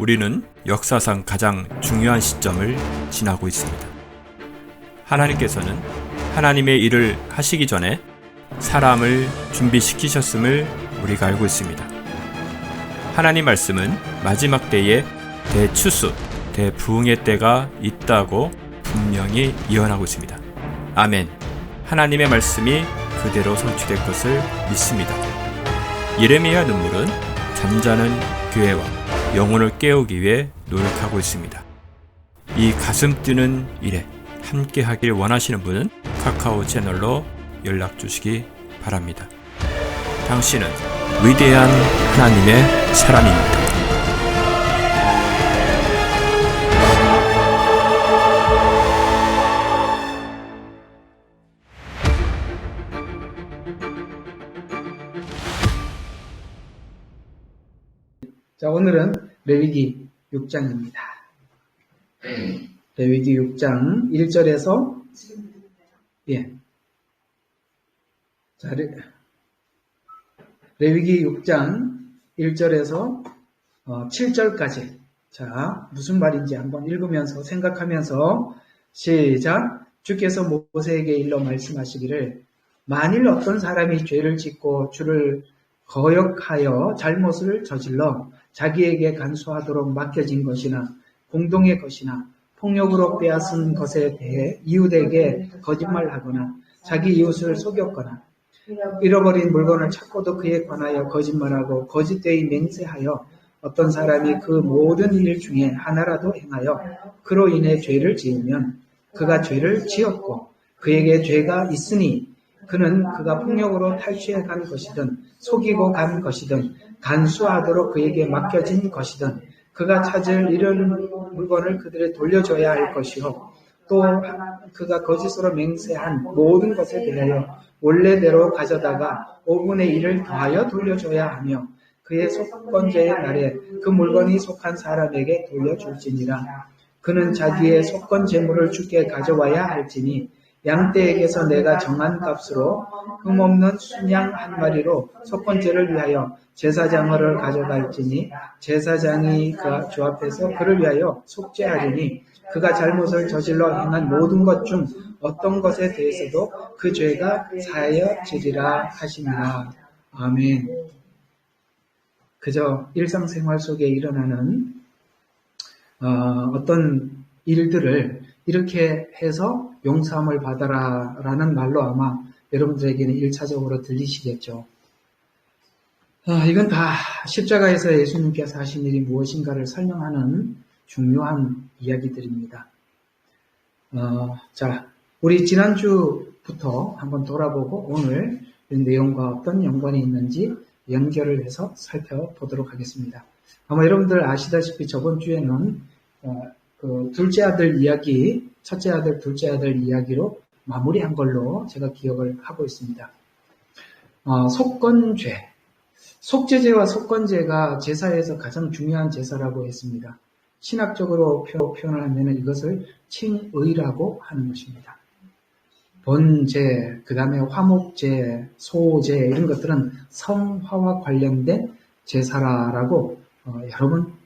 우리는 역사상 가장 중요한 시점을 지나고 있습니다. 하나님께서는 하나님의 일을 하시기 전에 사람을 준비시키셨음을 우리가 알고 있습니다. 하나님 말씀은 마지막 때에 대추수, 대부흥의 때가 있다고 분명히 예언하고 있습니다. 아멘. 하나님의 말씀이 그대로 성취될 것을 믿습니다. 예레미야 눈물은 잠자는 교회와 영혼을 깨우기 위해 노력하고 있습니다. 이 가슴 뛰는 일에 함께 하길 원하시는 분은 카카오 채널로 연락 주시기 바랍니다. 당신은 위대한 하나님의 사람입니다. 자, 오늘은 레위기 6장입니다. 레위기 6장 1절에서 자, 레위기 6장 1절에서 7절까지 자, 무슨 말인지 한번 읽으면서 생각하면서 시작. 주께서 모세에게 일러 말씀하시기를 만일 어떤 사람이 죄를 짓고 주를 거역하여 잘못을 저질러 자기에게 간수하도록 맡겨진 것이나 공동의 것이나 폭력으로 빼앗은 것에 대해 이웃에게 거짓말하거나 자기 이웃을 속였거나 잃어버린 물건을 찾고도 그에 관하여 거짓말하고 거짓되이 맹세하여 어떤 사람이 그 모든 일 중에 하나라도 행하여 그로 인해 죄를 지으면 그가 죄를 지었고 그에게 죄가 있으니 그는 그가 폭력으로 탈취해 간 것이든 속이고 간 것이든 간수하도록 그에게 맡겨진 것이든 그가 찾을 잃은 물건을 그들에 돌려줘야 할 것이요 또 그가 거짓으로 맹세한 모든 것에 대하여 원래대로 가져다가 5분의 1을 더하여 돌려줘야 하며 그의 속건제의 날에 그 물건이 속한 사람에게 돌려줄지니라. 그는 자기의 속건 재물을 주께 가져와야 할지니 양떼에게서 내가 정한 값으로 흠없는 순양 한 마리로 속건제를 위하여 제사장을 가져갈지니 제사장이 그 주 앞에서 그를 위하여 속죄하리니 그가 잘못을 저질러 행한 모든 것 중 어떤 것에 대해서도 그 죄가 사하여지리라 하시니라. 아멘. 그저 일상생활 속에 일어나는 어떤 일들을 이렇게 해서 용서함을 받아라 라는 말로 아마 여러분들에게는 1차적으로 들리시겠죠. 이건 다 십자가에서 예수님께서 하신 일이 무엇인가를 설명하는 중요한 이야기들입니다. 자, 우리 지난주부터 한번 돌아보고 오늘 이 내용과 어떤 연관이 있는지 연결을 해서 살펴보도록 하겠습니다. 아마 여러분들 아시다시피 저번 주에는 그 둘째 아들 이야기, 첫째 아들, 둘째 아들 이야기로 마무리한 걸로 제가 기억을 하고 있습니다. 속건죄, 속죄제와 속건제가 제사에서 가장 중요한 제사라고 했습니다. 신학적으로 표현을 하면 이것을 칭의라고 하는 것입니다. 번제, 그 다음에 화목제, 소제 이런 것들은 성화와 관련된 제사라고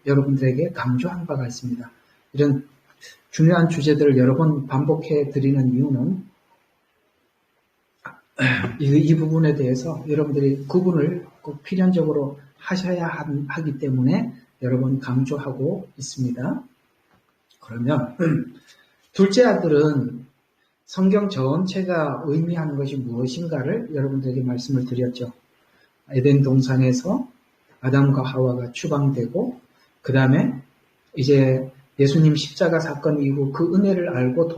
여러분들에게 강조한 바가 있습니다. 이런 중요한 주제들을 여러 번 반복해 드리는 이유는 이 부분에 대해서 여러분들이 구분을 꼭 필연적으로 하셔야 하기 때문에 여러 번 강조하고 있습니다. 그러면 둘째 아들은 성경 전체가 의미하는 것이 무엇인가를 여러분들에게 말씀을 드렸죠. 에덴 동산에서 아담과 하와가 추방되고 그 다음에 이제 예수님 십자가 사건 이후 그 은혜를 알고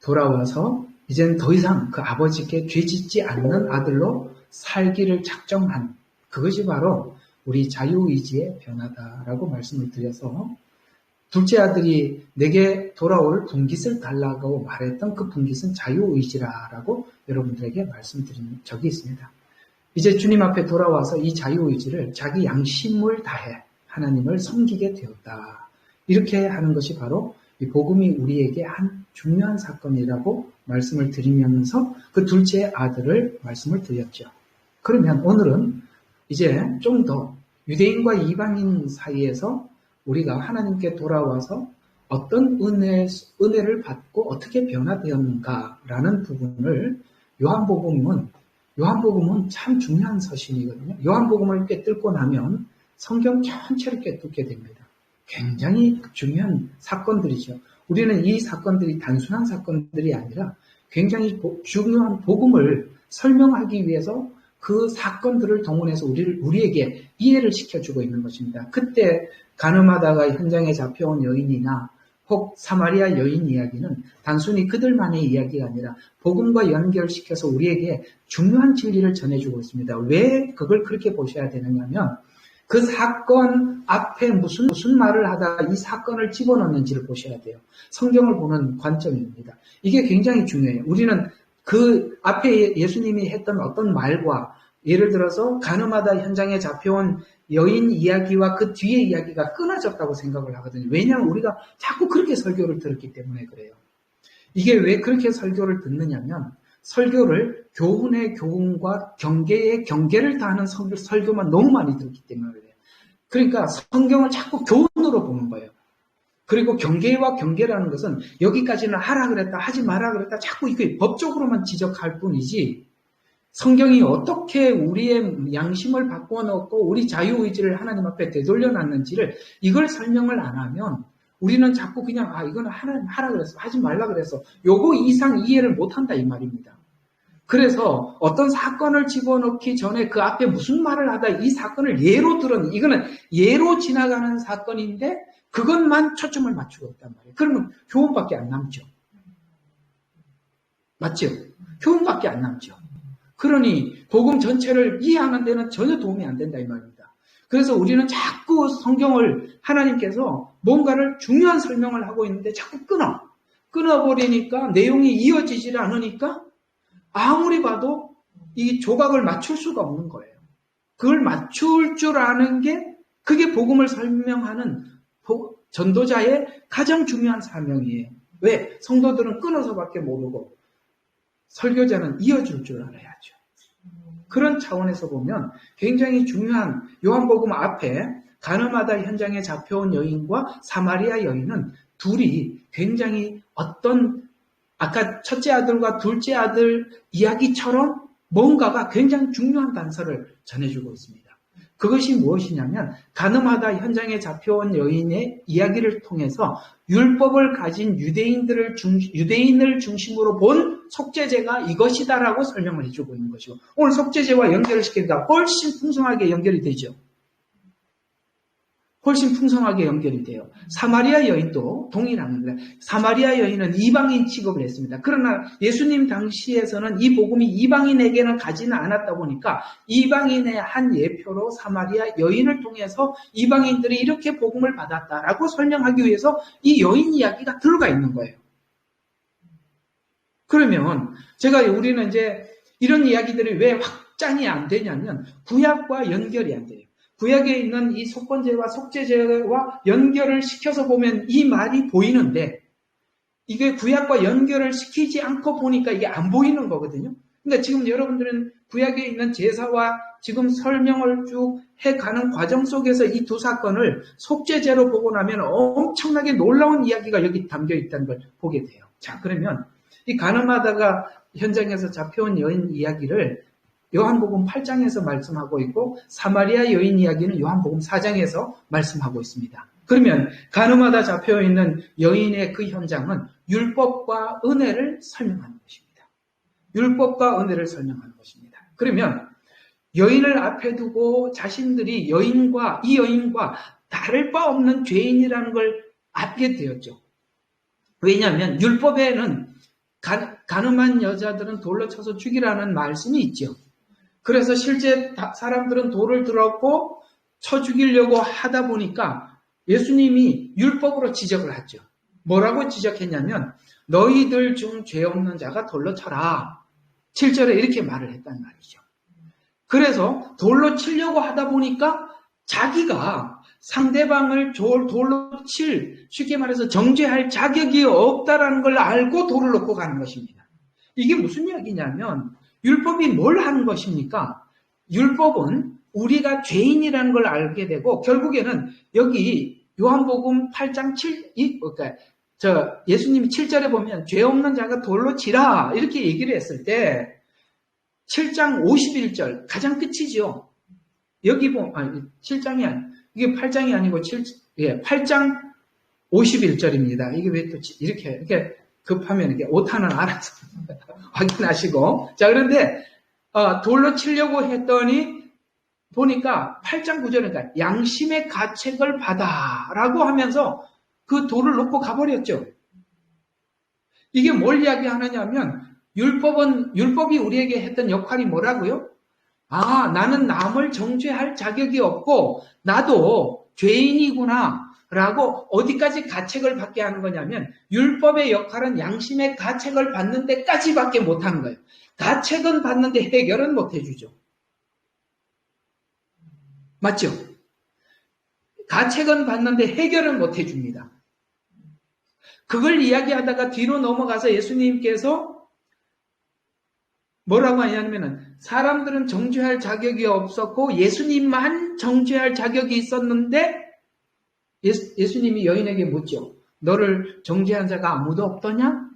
돌아와서 이제는 더 이상 그 아버지께 죄짓지 않는 아들로 살기를 작정한 그것이 바로 우리 자유의지의 변화다라고 말씀을 드려서 둘째 아들이 내게 돌아올 분깃을 달라고 말했던 그 분깃은 자유의지라고 여러분들에게 말씀드린 적이 있습니다. 이제 주님 앞에 돌아와서 이 자유의지를 자기 양심을 다해 하나님을 섬기게 되었다. 이렇게 하는 것이 바로 이 복음이 우리에게 한 중요한 사건이라고 말씀을 드리면서 그 둘째 아들을 말씀을 드렸죠. 그러면 오늘은 이제 좀 더 유대인과 이방인 사이에서 우리가 하나님께 돌아와서 어떤 은혜를 받고 어떻게 변화되었는가라는 부분을 요한복음은 참 중요한 서신이거든요. 요한복음을 꿰뚫고 나면 성경 전체를 꿰뚫게 됩니다. 굉장히 중요한 사건들이죠. 우리는 이 사건들이 단순한 사건들이 아니라 굉장히 중요한 복음을 설명하기 위해서 그 사건들을 동원해서 우리에게 이해를 시켜주고 있는 것입니다. 그때 가늠하다가 현장에 잡혀온 여인이나 혹 사마리아 여인 이야기는 단순히 그들만의 이야기가 아니라 복음과 연결시켜서 우리에게 중요한 진리를 전해주고 있습니다. 왜 그걸 그렇게 보셔야 되느냐면 그 사건 앞에 무슨 말을 하다가 이 사건을 집어넣는지를 보셔야 돼요. 성경을 보는 관점입니다. 이게 굉장히 중요해요. 우리는 그 앞에 예수님이 했던 어떤 말과 예를 들어서 가늠하다 현장에 잡혀온 여인 이야기와 그 뒤의 이야기가 끊어졌다고 생각을 하거든요. 왜냐하면 우리가 자꾸 그렇게 설교를 들었기 때문에 그래요. 이게 왜 그렇게 설교를 듣느냐면 설교를 교훈의 교훈과 경계의 경계를 다하는 설교만 너무 많이 들었기 때문에 그래요. 그러니까 성경을 자꾸 교훈으로 보는 거예요. 그리고 경계와 경계라는 것은 여기까지는 하라 그랬다 하지 마라 그랬다 자꾸 이게 법적으로만 지적할 뿐이지 성경이 어떻게 우리의 양심을 바꿔놓고 우리 자유의지를 하나님 앞에 되돌려놨는지를 이걸 설명을 안 하면 우리는 자꾸 그냥 이거는 하나님 하라 그랬어 하지 말라 그랬어 요거 이상 이해를 못한다 이 말입니다. 그래서 어떤 사건을 집어넣기 전에 그 앞에 무슨 말을 하다 이 사건을 예로 들은 이거는 예로 지나가는 사건인데 그것만 초점을 맞추고 있단 말이에요. 그러면 교훈밖에 안 남죠. 맞죠? 교훈밖에 안 남죠. 그러니 복음 전체를 이해하는 데는 전혀 도움이 안 된다 이 말입니다. 그래서 우리는 자꾸 성경을 하나님께서 뭔가를 중요한 설명을 하고 있는데 자꾸 끊어버리니까 내용이 이어지질 않으니까 아무리 봐도 이 조각을 맞출 수가 없는 거예요. 그걸 맞출 줄 아는 게 그게 복음을 설명하는 전도자의 가장 중요한 사명이에요. 왜? 성도들은 끊어서밖에 모르고 설교자는 이어줄 줄 알아야죠. 그런 차원에서 보면 굉장히 중요한 요한복음 앞에 가늠하다 현장에 잡혀온 여인과 사마리아 여인은 둘이 굉장히 어떤 아까 첫째 아들과 둘째 아들 이야기처럼 뭔가가 굉장히 중요한 단서를 전해주고 있습니다. 그것이 무엇이냐면 가늠하다 현장에 잡혀온 여인의 이야기를 통해서 율법을 가진 유대인을 중심으로 본 속죄제가 이것이다라고 설명을 해주고 있는 것이고 오늘 속죄제와 연결을 시키니까 훨씬 풍성하게 연결이 되죠. 훨씬 풍성하게 연결이 돼요. 사마리아 여인도 동일한 거예요. 사마리아 여인은 이방인 취급을 했습니다. 그러나 예수님 당시에서는 이 복음이 이방인에게는 가지는 않았다 보니까 이방인의 한 예표로 사마리아 여인을 통해서 이방인들이 이렇게 복음을 받았다라고 설명하기 위해서 이 여인 이야기가 들어가 있는 거예요. 그러면 우리는 이제 이런 이야기들이 왜 확장이 안 되냐면 구약과 연결이 안 돼요. 구약에 있는 이 속건제와 속죄제와 연결을 시켜서 보면 이 말이 보이는데 이게 구약과 연결을 시키지 않고 보니까 이게 안 보이는 거거든요. 그러니까 지금 여러분들은 구약에 있는 제사와 지금 설명을 쭉 해가는 과정 속에서 이 두 사건을 속죄제로 보고 나면 엄청나게 놀라운 이야기가 여기 담겨 있다는 걸 보게 돼요. 자, 그러면 이 가늠하다가 현장에서 잡혀온 여인 이야기를 요한복음 8장에서 말씀하고 있고 사마리아 여인 이야기는 요한복음 4장에서 말씀하고 있습니다. 그러면 가늠하다 잡혀있는 여인의 그 현장은 율법과 은혜를 설명하는 것입니다. 율법과 은혜를 설명하는 것입니다. 그러면 여인을 앞에 두고 자신들이 이 여인과 다를 바 없는 죄인이라는 걸 알게 되었죠. 왜냐하면 율법에는 가늠한 여자들은 돌로 쳐서 죽이라는 말씀이 있죠. 그래서 실제 사람들은 돌을 들었고 쳐 죽이려고 하다 보니까 예수님이 율법으로 지적을 하죠. 뭐라고 지적했냐면 너희들 중 죄 없는 자가 돌로 쳐라. 7절에 이렇게 말을 했단 말이죠. 그래서 돌로 치려고 하다 보니까 자기가 상대방을 돌로 쉽게 말해서 정죄할 자격이 없다라는 걸 알고 돌을 놓고 가는 것입니다. 이게 무슨 이야기냐면 율법이 뭘 하는 것입니까? 율법은 우리가 죄인이라는 걸 알게 되고 결국에는 여기 요한복음 8장 7, 그러니까 예수님이 7절에 보면 죄 없는 자가 돌로 치라 이렇게 얘기를 했을 때 7장 51절 가장 끝이죠. 여기 보면 7장이 이게 8장이 아니고 8장 51절입니다. 이게 왜 또 이렇게 급하면 이게 오타는 알아서 확인하시고. 자, 그런데 돌로 치려고 했더니 보니까 8장 9절이니까 양심의 가책을 받아라고 하면서 그 돌을 놓고 가버렸죠. 이게 뭘 이야기하느냐면 율법이 우리에게 했던 역할이 뭐라고요? 나는 남을 정죄할 자격이 없고 나도 죄인이구나 라고 어디까지 가책을 받게 하는 거냐면 율법의 역할은 양심의 가책을 받는 데까지밖에 못하는 거예요. 가책은 받는데 해결은 못 해주죠. 맞죠? 가책은 받는데 해결은 못 해줍니다. 그걸 이야기하다가 뒤로 넘어가서 예수님께서 뭐라고 하냐면은 사람들은 정죄할 자격이 없었고 예수님만 정죄할 자격이 있었는데 예수님이 여인에게 묻죠. 너를 정죄한 자가 아무도 없더냐?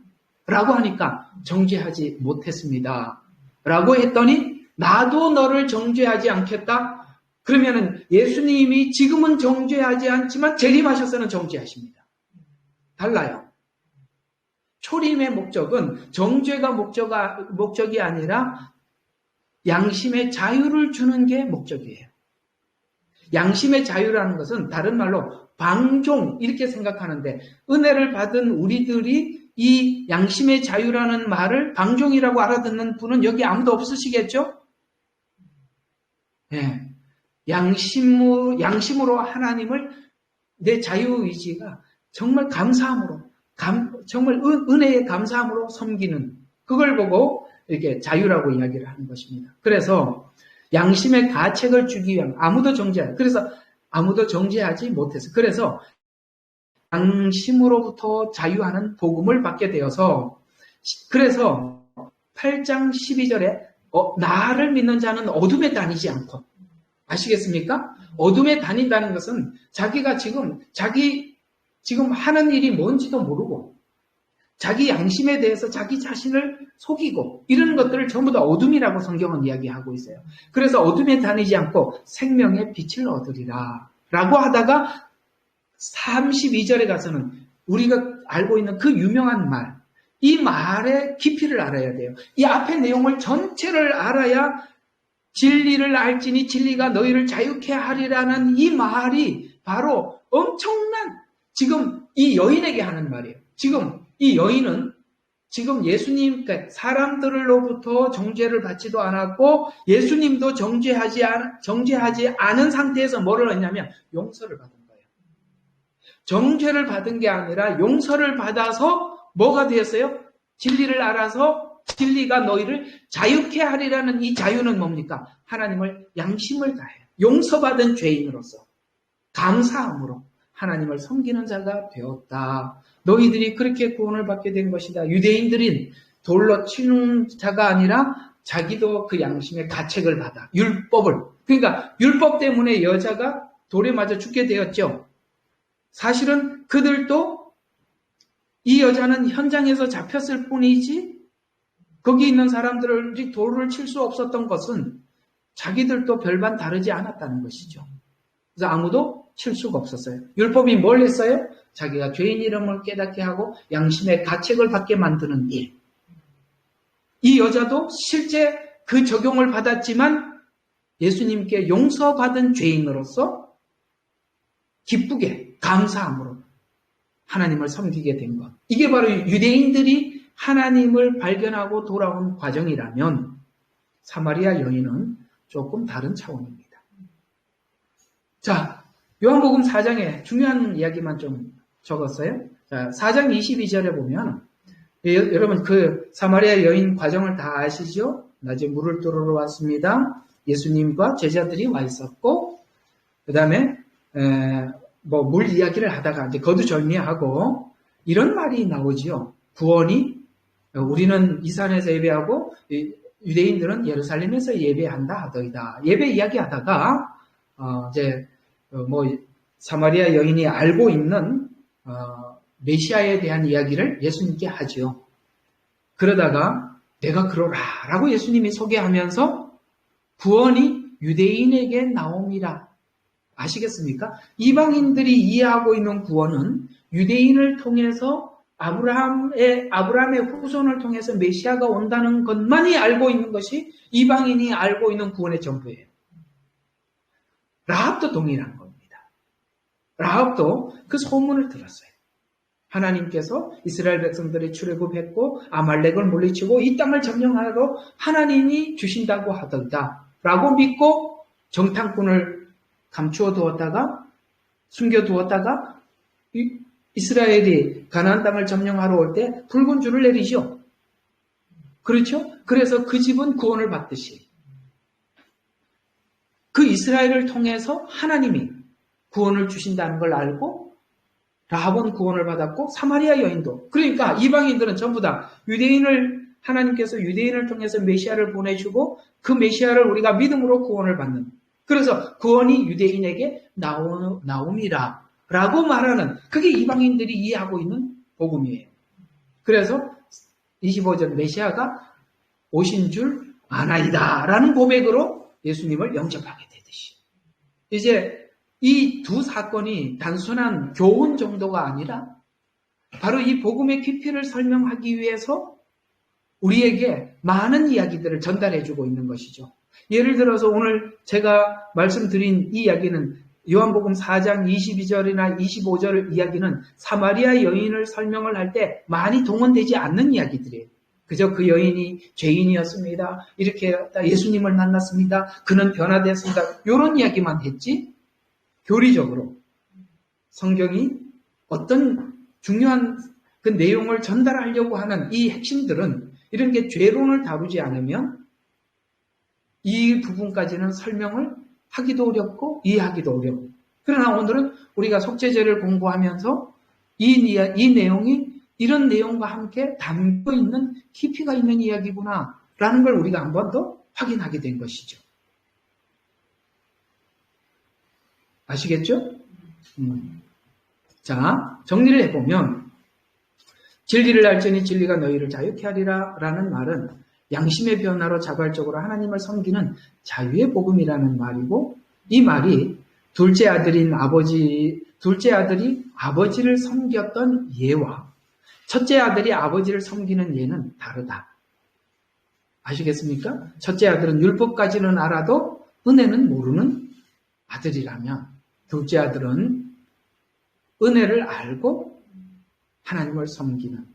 라고 하니까 정죄하지 못했습니다. 라고 했더니 나도 너를 정죄하지 않겠다? 그러면은 예수님이 지금은 정죄하지 않지만 재림하셔서는 정죄하십니다. 달라요. 초림의 목적은 정죄가 목적이 아니라 양심의 자유를 주는 게 목적이에요. 양심의 자유라는 것은 다른 말로 방종 이렇게 생각하는데 은혜를 받은 우리들이 이 양심의 자유라는 말을 방종이라고 알아듣는 분은 여기 아무도 없으시겠죠? 네. 양심으로 하나님을 내 자유의지가 정말 감사함으로 정말 은혜에 감사함으로 섬기는 그걸 보고 이렇게 자유라고 이야기를 하는 것입니다. 그래서 양심의 가책을 주기 위한 그래서 아무도 정죄하지 못해서 그래서 양심으로부터 자유하는 복음을 받게 되어서 그래서 8장 12절에 나를 믿는 자는 어둠에 다니지 않고 아시겠습니까? 어둠에 다닌다는 것은 자기가 지금 하는 일이 뭔지도 모르고 자기 양심에 대해서 자기 자신을 속이고 이런 것들을 전부 다 어둠이라고 성경은 이야기하고 있어요. 그래서 어둠에 다니지 않고 생명의 빛을 얻으리라 라고 하다가 32절에 가서는 우리가 알고 있는 그 유명한 말, 이 말의 깊이를 알아야 돼요. 이 앞의 내용을 전체를 알아야 진리를 알지니 진리가 너희를 자유케 하리라는 이 말이 바로 엄청난 지금 이 여인에게 하는 말이에요. 지금 이 여인은 지금 예수님, 사람들로부터 정죄를 받지도 않았고 예수님도 정죄하지 않은 상태에서 뭐를 했냐면 용서를 받은 거예요. 정죄를 받은 게 아니라 용서를 받아서 뭐가 되었어요? 진리를 알아서 진리가 너희를 자유케 하리라는 이 자유는 뭡니까? 하나님을 양심을 다해요. 용서받은 죄인으로서 감사함으로 하나님을 섬기는 자가 되었다. 너희들이 그렇게 구원을 받게 된 것이다. 유대인들은 돌로 치는 자가 아니라 자기도 그 양심의 가책을 받아. 그러니까 율법 때문에 여자가 돌에 맞아 죽게 되었죠. 사실은 그들도 이 여자는 현장에서 잡혔을 뿐이지 거기 있는 사람들이 돌을 칠 수 없었던 것은 자기들도 별반 다르지 않았다는 것이죠. 그래서 아무도 칠 수가 없었어요. 율법이 뭘 했어요? 자기가 죄인 이름을 깨닫게 하고 양심의 가책을 받게 만드는 일. 이 여자도 실제 그 적용을 받았지만 예수님께 용서받은 죄인으로서 기쁘게 감사함으로 하나님을 섬기게 된 것. 이게 바로 유대인들이 하나님을 발견하고 돌아온 과정이라면 사마리아 여인은 조금 다른 차원입니다. 자, 요한복음 4장에 중요한 이야기만 좀 적었어요. 자, 4장 22절에 보면 여러분 그 사마리아 여인 과정을 다 아시죠? 낮에 물을 뚫으러 왔습니다. 예수님과 제자들이 와 있었고 그 다음에 물 이야기를 하다가 이제 거두절미하고 이런 말이 나오지요. 구원이 우리는 이 산에서 예배하고 유대인들은 예루살렘에서 예배한다 하더이다. 예배 이야기하다가 사마리아 여인이 알고 있는 메시아에 대한 이야기를 예수님께 하죠. 그러다가 내가 그러라라고 예수님이 소개하면서 구원이 유대인에게 나옵니다. 아시겠습니까? 이방인들이 이해하고 있는 구원은 유대인을 통해서 아브라함의 후손을 통해서 메시아가 온다는 것만이 알고 있는 것이 이방인이 알고 있는 구원의 전부예요. 라합도 동일한 겁니다. 라합도 그 소문을 들었어요. 하나님께서 이스라엘 백성들의 출애굽했고 아말렉을 물리치고 이 땅을 점령하러 하나님이 주신다고 하더이다 라고 믿고 정탐꾼을 감추어 두었다가 숨겨두었다가 이스라엘이 가나안 땅을 점령하러 올 때 붉은 줄을 내리죠. 그렇죠? 그래서 그 집은 구원을 받듯이 그 이스라엘을 통해서 하나님이 구원을 주신다는 걸 알고 라합은 구원을 받았고 사마리아 여인도, 그러니까 이방인들은 전부 다 하나님께서 유대인을 통해서 메시아를 보내주고 그 메시아를 우리가 믿음으로 구원을 받는, 그래서 구원이 유대인에게 나옴이라 라고 말하는, 그게 이방인들이 이해하고 있는 복음이에요. 그래서 25절 메시아가 오신 줄 아나이다 라는 고백으로 예수님을 영접하게 되듯이, 이제 이 두 사건이 단순한 교훈 정도가 아니라 바로 이 복음의 깊이를 설명하기 위해서 우리에게 많은 이야기들을 전달해주고 있는 것이죠. 예를 들어서 오늘 제가 말씀드린 이 이야기는 요한복음 4장 22절이나 25절 이야기는 사마리아 여인을 설명을 할 때 많이 동원되지 않는 이야기들이에요. 그저 그 여인이 죄인이었습니다. 이렇게 예수님을 만났습니다. 그는 변화됐습니다. 이런 이야기만 했지, 교리적으로 성경이 어떤 중요한 그 내용을 전달하려고 하는 이 핵심들은 이런 게 죄론을 다루지 않으면 이 부분까지는 설명을 하기도 어렵고 이해하기도 어렵고, 그러나 오늘은 우리가 속죄제를 공부하면서 이 내용이 이런 내용과 함께 담고 있는 깊이가 있는 이야기구나 라는 걸 우리가 한 번 더 확인하게 된 것이죠. 아시겠죠? 자, 정리를 해보면 진리를 알지니 진리가 너희를 자유케 하리라 라는 말은 양심의 변화로 자발적으로 하나님을 섬기는 자유의 복음이라는 말이고, 이 말이 둘째 아들이 아버지를 섬겼던 예와 첫째 아들이 아버지를 섬기는 예는 다르다. 아시겠습니까? 첫째 아들은 율법까지는 알아도 은혜는 모르는 아들이라면, 둘째 아들은 은혜를 알고 하나님을 섬기는.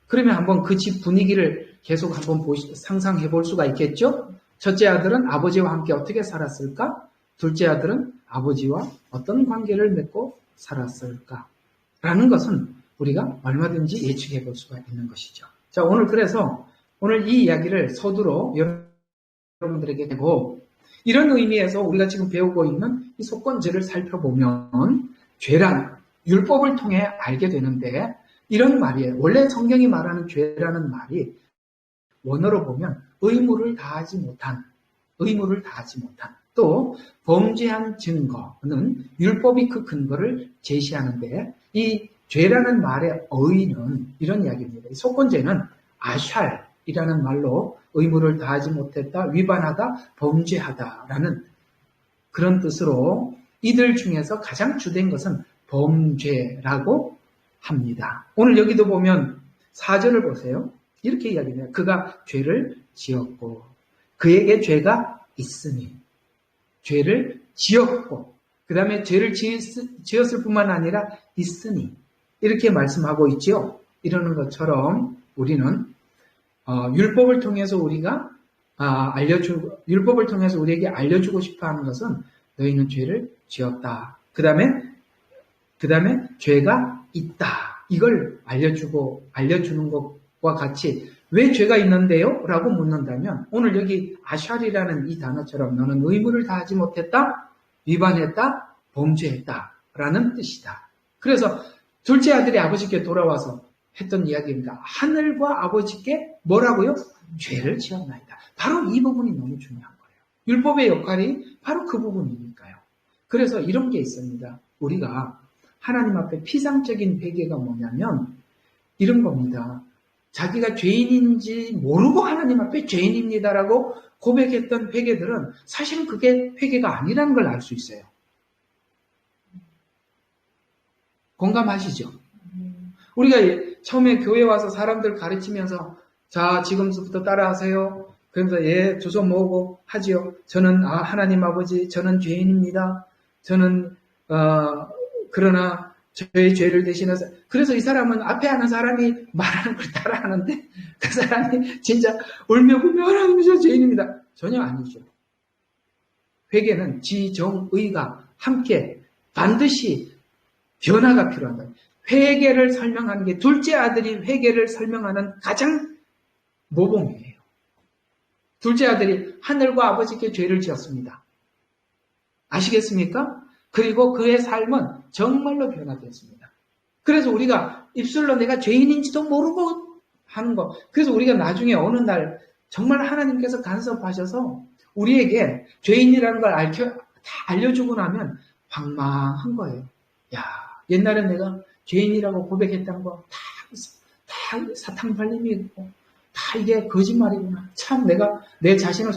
그러면 한번 그 집 분위기를 계속 한번 상상해 볼 수가 있겠죠? 첫째 아들은 아버지와 함께 어떻게 살았을까? 둘째 아들은 아버지와 어떤 관계를 맺고 살았을까? 라는 것은 우리가 얼마든지 예측해 볼 수가 있는 것이죠. 자, 오늘 이 이야기를 서두로 여러분들에게 하고, 이런 의미에서 우리가 지금 배우고 있는 이 속건제를 살펴보면 죄란 율법을 통해 알게 되는데, 이런 말이에요. 원래 성경이 말하는 죄라는 말이 원어로 보면 의무를 다하지 못한, 또 범죄한 증거는 율법이 그 근거를 제시하는데, 이 죄라는 말의 어휘는 이런 이야기입니다. 속건제는 아샬이라는 말로 의무를 다하지 못했다, 위반하다, 범죄하다라는 그런 뜻으로 이들 중에서 가장 주된 것은 범죄라고 합니다. 오늘 여기도 보면 4절을 보세요. 이렇게 이야기해요. 그가 죄를 지었고 그에게 죄가 있으니, 죄를 지었고 그 다음에 죄를 지었을 뿐만 아니라 있으니, 이렇게 말씀하고 있죠. 이러는 것처럼 우리는 율법을 통해서 율법을 통해서 우리에게 알려주고 싶어하는 것은 너희는 죄를 지었다. 그 다음에 죄가 있다. 이걸 알려주는 것과 같이, 왜 죄가 있는데요? 라고 묻는다면, 오늘 여기 아샬이라는 이 단어처럼 너는 의무를 다하지 못했다, 위반했다, 범죄했다 라는 뜻이다. 그래서 둘째 아들이 아버지께 돌아와서 했던 이야기입니다. 하늘과 아버지께 뭐라고요? 죄를 지었나이다. 바로 이 부분이 너무 중요한 거예요. 율법의 역할이 바로 그 부분이니까요. 그래서 이런 게 있습니다. 우리가 하나님 앞에 피상적인 회개가 뭐냐면 이런 겁니다. 자기가 죄인인지 모르고 하나님 앞에 죄인입니다라고 고백했던 회개들은 사실은 그게 회개가 아니라는 걸 알 수 있어요. 공감하시죠? 우리가 처음에 교회 와서 사람들 가르치면서 자, 지금부터 따라하세요. 그러면서 예, 두 손 모으고 하지요. 저는 하나님 아버지, 저는 죄인입니다. 저는 그러나 저의 죄를 대신해서 그래서 이 사람은 앞에 하는 사람이 말하는 걸 따라하는데 그 사람이 진짜 울며 불며 하나님 저 죄인입니다. 전혀 아니죠. 회개는 지정의가 함께 반드시 변화가 필요하다. 회개를 설명하는 게 둘째 아들이 회개를 설명하는 가장 모범이에요. 둘째 아들이 하늘과 아버지께 죄를 지었습니다. 아시겠습니까? 그리고 그의 삶은 정말로 변화되었습니다. 그래서 우리가 입술로 내가 죄인인지도 모르고 하는 거. 그래서 우리가 나중에 어느 날 정말 하나님께서 간섭하셔서 우리에게 죄인이라는 걸 다 알려주고 나면 황망한 거예요. 야, 옛날에 내가 죄인이라고 고백했던 거 다 사탕 발림이 있고 다 이게 거짓말이구나. 참 내가 내 자신을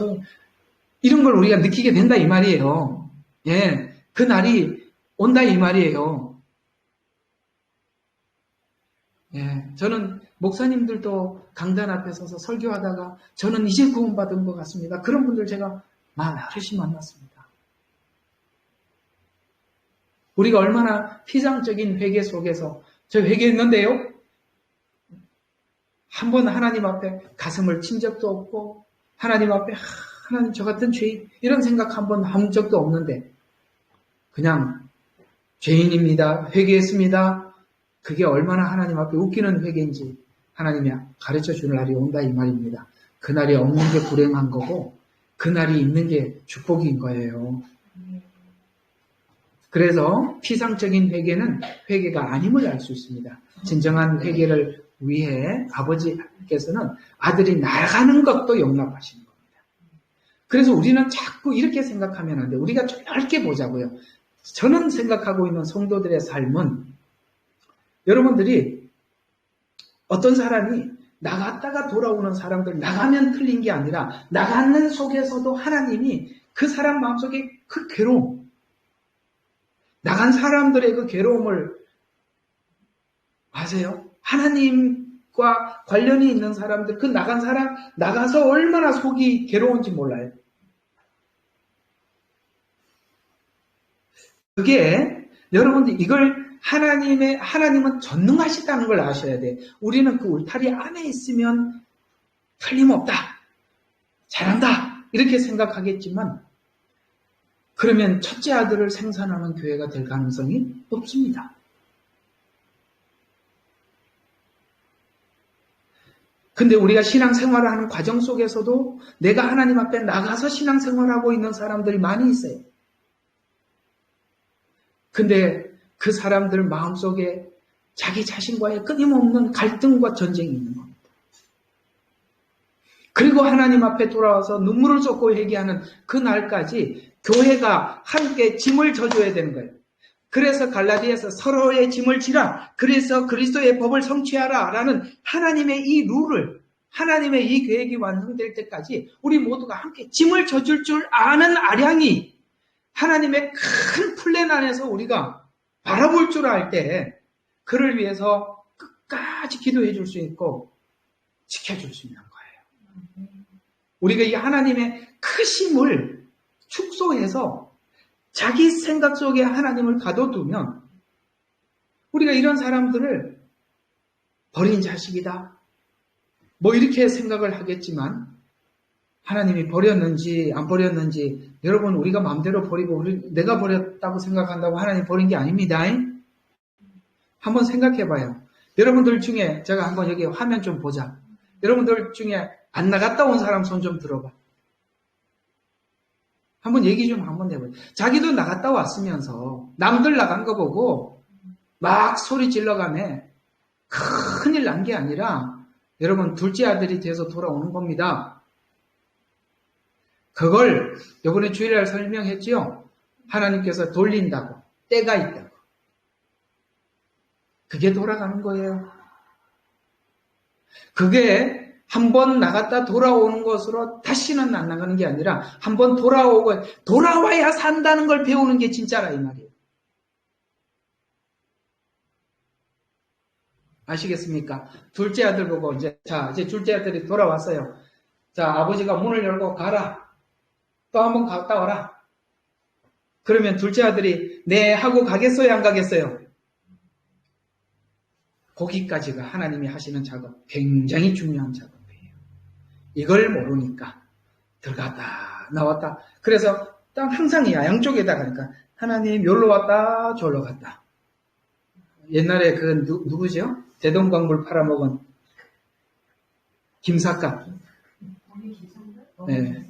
이런 걸 우리가 느끼게 된다 이 말이에요. 예, 그 날이 온다 이 말이에요. 예, 저는 목사님들도 강단 앞에 서서 설교하다가 저는 이제 구원받은 것 같습니다. 그런 분들 제가 많이 만났습니다. 우리가 얼마나 피상적인 회개 속에서 저 회개했는데요. 한 번 하나님 앞에 가슴을 친 적도 없고 하나님 앞에 하나님 저 같은 죄인 이런 생각 한 번 한 적도 없는데 그냥 죄인입니다. 회개했습니다. 그게 얼마나 하나님 앞에 웃기는 회개인지 하나님이 가르쳐 줄 날이 온다 이 말입니다. 그날이 없는 게 불행한 거고 그날이 있는 게 축복인 거예요. 그래서 피상적인 회개는 회개가 아님을 알 수 있습니다. 진정한 회개를 위해 아버지께서는 아들이 나가는 것도 용납하시는 겁니다. 그래서 우리는 자꾸 이렇게 생각하면 안 돼요. 우리가 좀 넓게 보자고요. 저는 생각하고 있는 성도들의 삶은 여러분들이 어떤 사람이 나갔다가 돌아오는 사람들 나가면 틀린 게 아니라 나가는 속에서도 하나님이 그 사람 마음속에 그 괴로움 나간 사람들의 그 괴로움을 아세요? 하나님과 관련이 있는 사람들, 그 나간 사람, 나가서 얼마나 속이 괴로운지 몰라요. 그게, 여러분들 이걸 하나님은 전능하시다는 걸 아셔야 돼. 우리는 그 울타리 안에 있으면 틀림없다. 잘한다. 이렇게 생각하겠지만, 그러면 첫째 아들을 생산하는 교회가 될 가능성이 높습니다. 근데 우리가 신앙생활을 하는 과정 속에서도 내가 하나님 앞에 나가서 신앙생활하고 있는 사람들이 많이 있어요. 근데 그 사람들 마음속에 자기 자신과의 끊임없는 갈등과 전쟁이 있는 겁니다. 그리고 하나님 앞에 돌아와서 눈물을 쏟고 회개하는 그 날까지 교회가 함께 짐을 져줘야 되는 거예요. 그래서 갈라디아에서 서로의 짐을 지라. 그래서 그리스도의 법을 성취하라. 라는 하나님의 이 룰을 하나님의 이 계획이 완성될 때까지 우리 모두가 함께 짐을 져줄 줄 아는 아량이 하나님의 큰 플랜 안에서 우리가 바라볼 줄 알 때 그를 위해서 끝까지 기도해 줄 수 있고 지켜줄 수 있는 거예요. 우리가 이 하나님의 크심을 축소해서 자기 생각 속에 하나님을 가둬두면 우리가 이런 사람들을 버린 자식이다. 뭐 이렇게 생각을 하겠지만 하나님이 버렸는지 안 버렸는지 여러분 우리가 마음대로 버리고 내가 버렸다고 생각한다고 하나님 버린 게 아닙니다. 한번 생각해 봐요. 여러분들 중에 제가 한번 여기 화면 좀 보자. 여러분들 중에 안 나갔다 온 사람 손 좀 들어봐. 한번 얘기 좀 한번 해봐요. 자기도 나갔다 왔으면서 남들 나간 거 보고 막 소리 질러가네. 큰일 난 게 아니라 여러분 둘째 아들이 돼서 돌아오는 겁니다. 그걸 이번에 주일날 설명했지요. 하나님께서 돌린다고, 때가 있다고. 그게 돌아가는 거예요. 그게 한번 나갔다 돌아오는 것으로 다시는 안 나가는 게 아니라 한번 돌아오고 돌아와야 산다는 걸 배우는 게 진짜라 이 말이에요. 아시겠습니까? 둘째 아들 보고 이제 둘째 아들이 돌아왔어요. 자, 아버지가 문을 열고 가라. 또 한번 갔다 와라. 그러면 둘째 아들이 네 하고 가겠어요, 안 가겠어요? 거기까지가 하나님이 하시는 작업, 굉장히 중요한 작업이에요. 이걸 모르니까 들어갔다 나왔다. 그래서 딱 항상 양쪽에다 가니까 하나님 여기로 왔다 저기로 갔다. 옛날에 그 누구죠? 대동강물 팔아먹은 김삿갓. 네.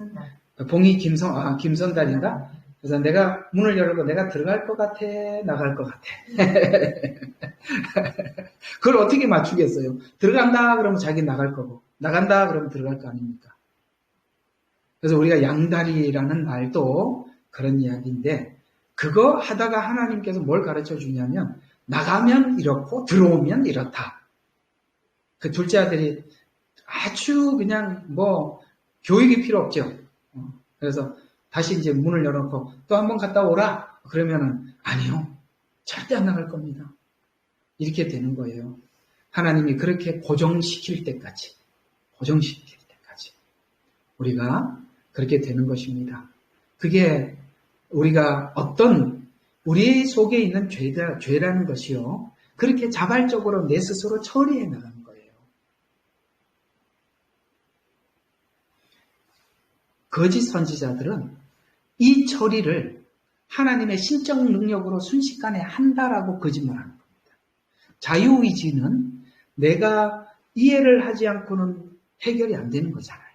봉이 김선달인가? 그래서 내가 문을 열고 내가 들어갈 것 같아, 나갈 것 같아. 그걸 어떻게 맞추겠어요? 들어간다 그러면 자기 나갈 거고, 나간다 그러면 들어갈 거 아닙니까? 그래서 우리가 양다리라는 말도 그런 이야기인데, 그거 하다가 하나님께서 뭘 가르쳐 주냐면, 나가면 이렇고 들어오면 이렇다. 그 둘째 아들이 아주 그냥 교육이 필요 없죠. 그래서 다시 이제 문을 열어놓고 또 한번 갔다 오라. 그러면은 아니요. 절대 안 나갈 겁니다. 이렇게 되는 거예요. 하나님이 그렇게 고정시킬 때까지 우리가 그렇게 되는 것입니다. 그게 우리가 우리 속에 있는 죄라는 것이요. 그렇게 자발적으로 내 스스로 처리해 나가는 거예요. 거짓 선지자들은 이 처리를 하나님의 신적 능력으로 순식간에 한다라고 거짓말하는 겁니다. 자유의지는 내가 이해를 하지 않고는 해결이 안 되는 거잖아요.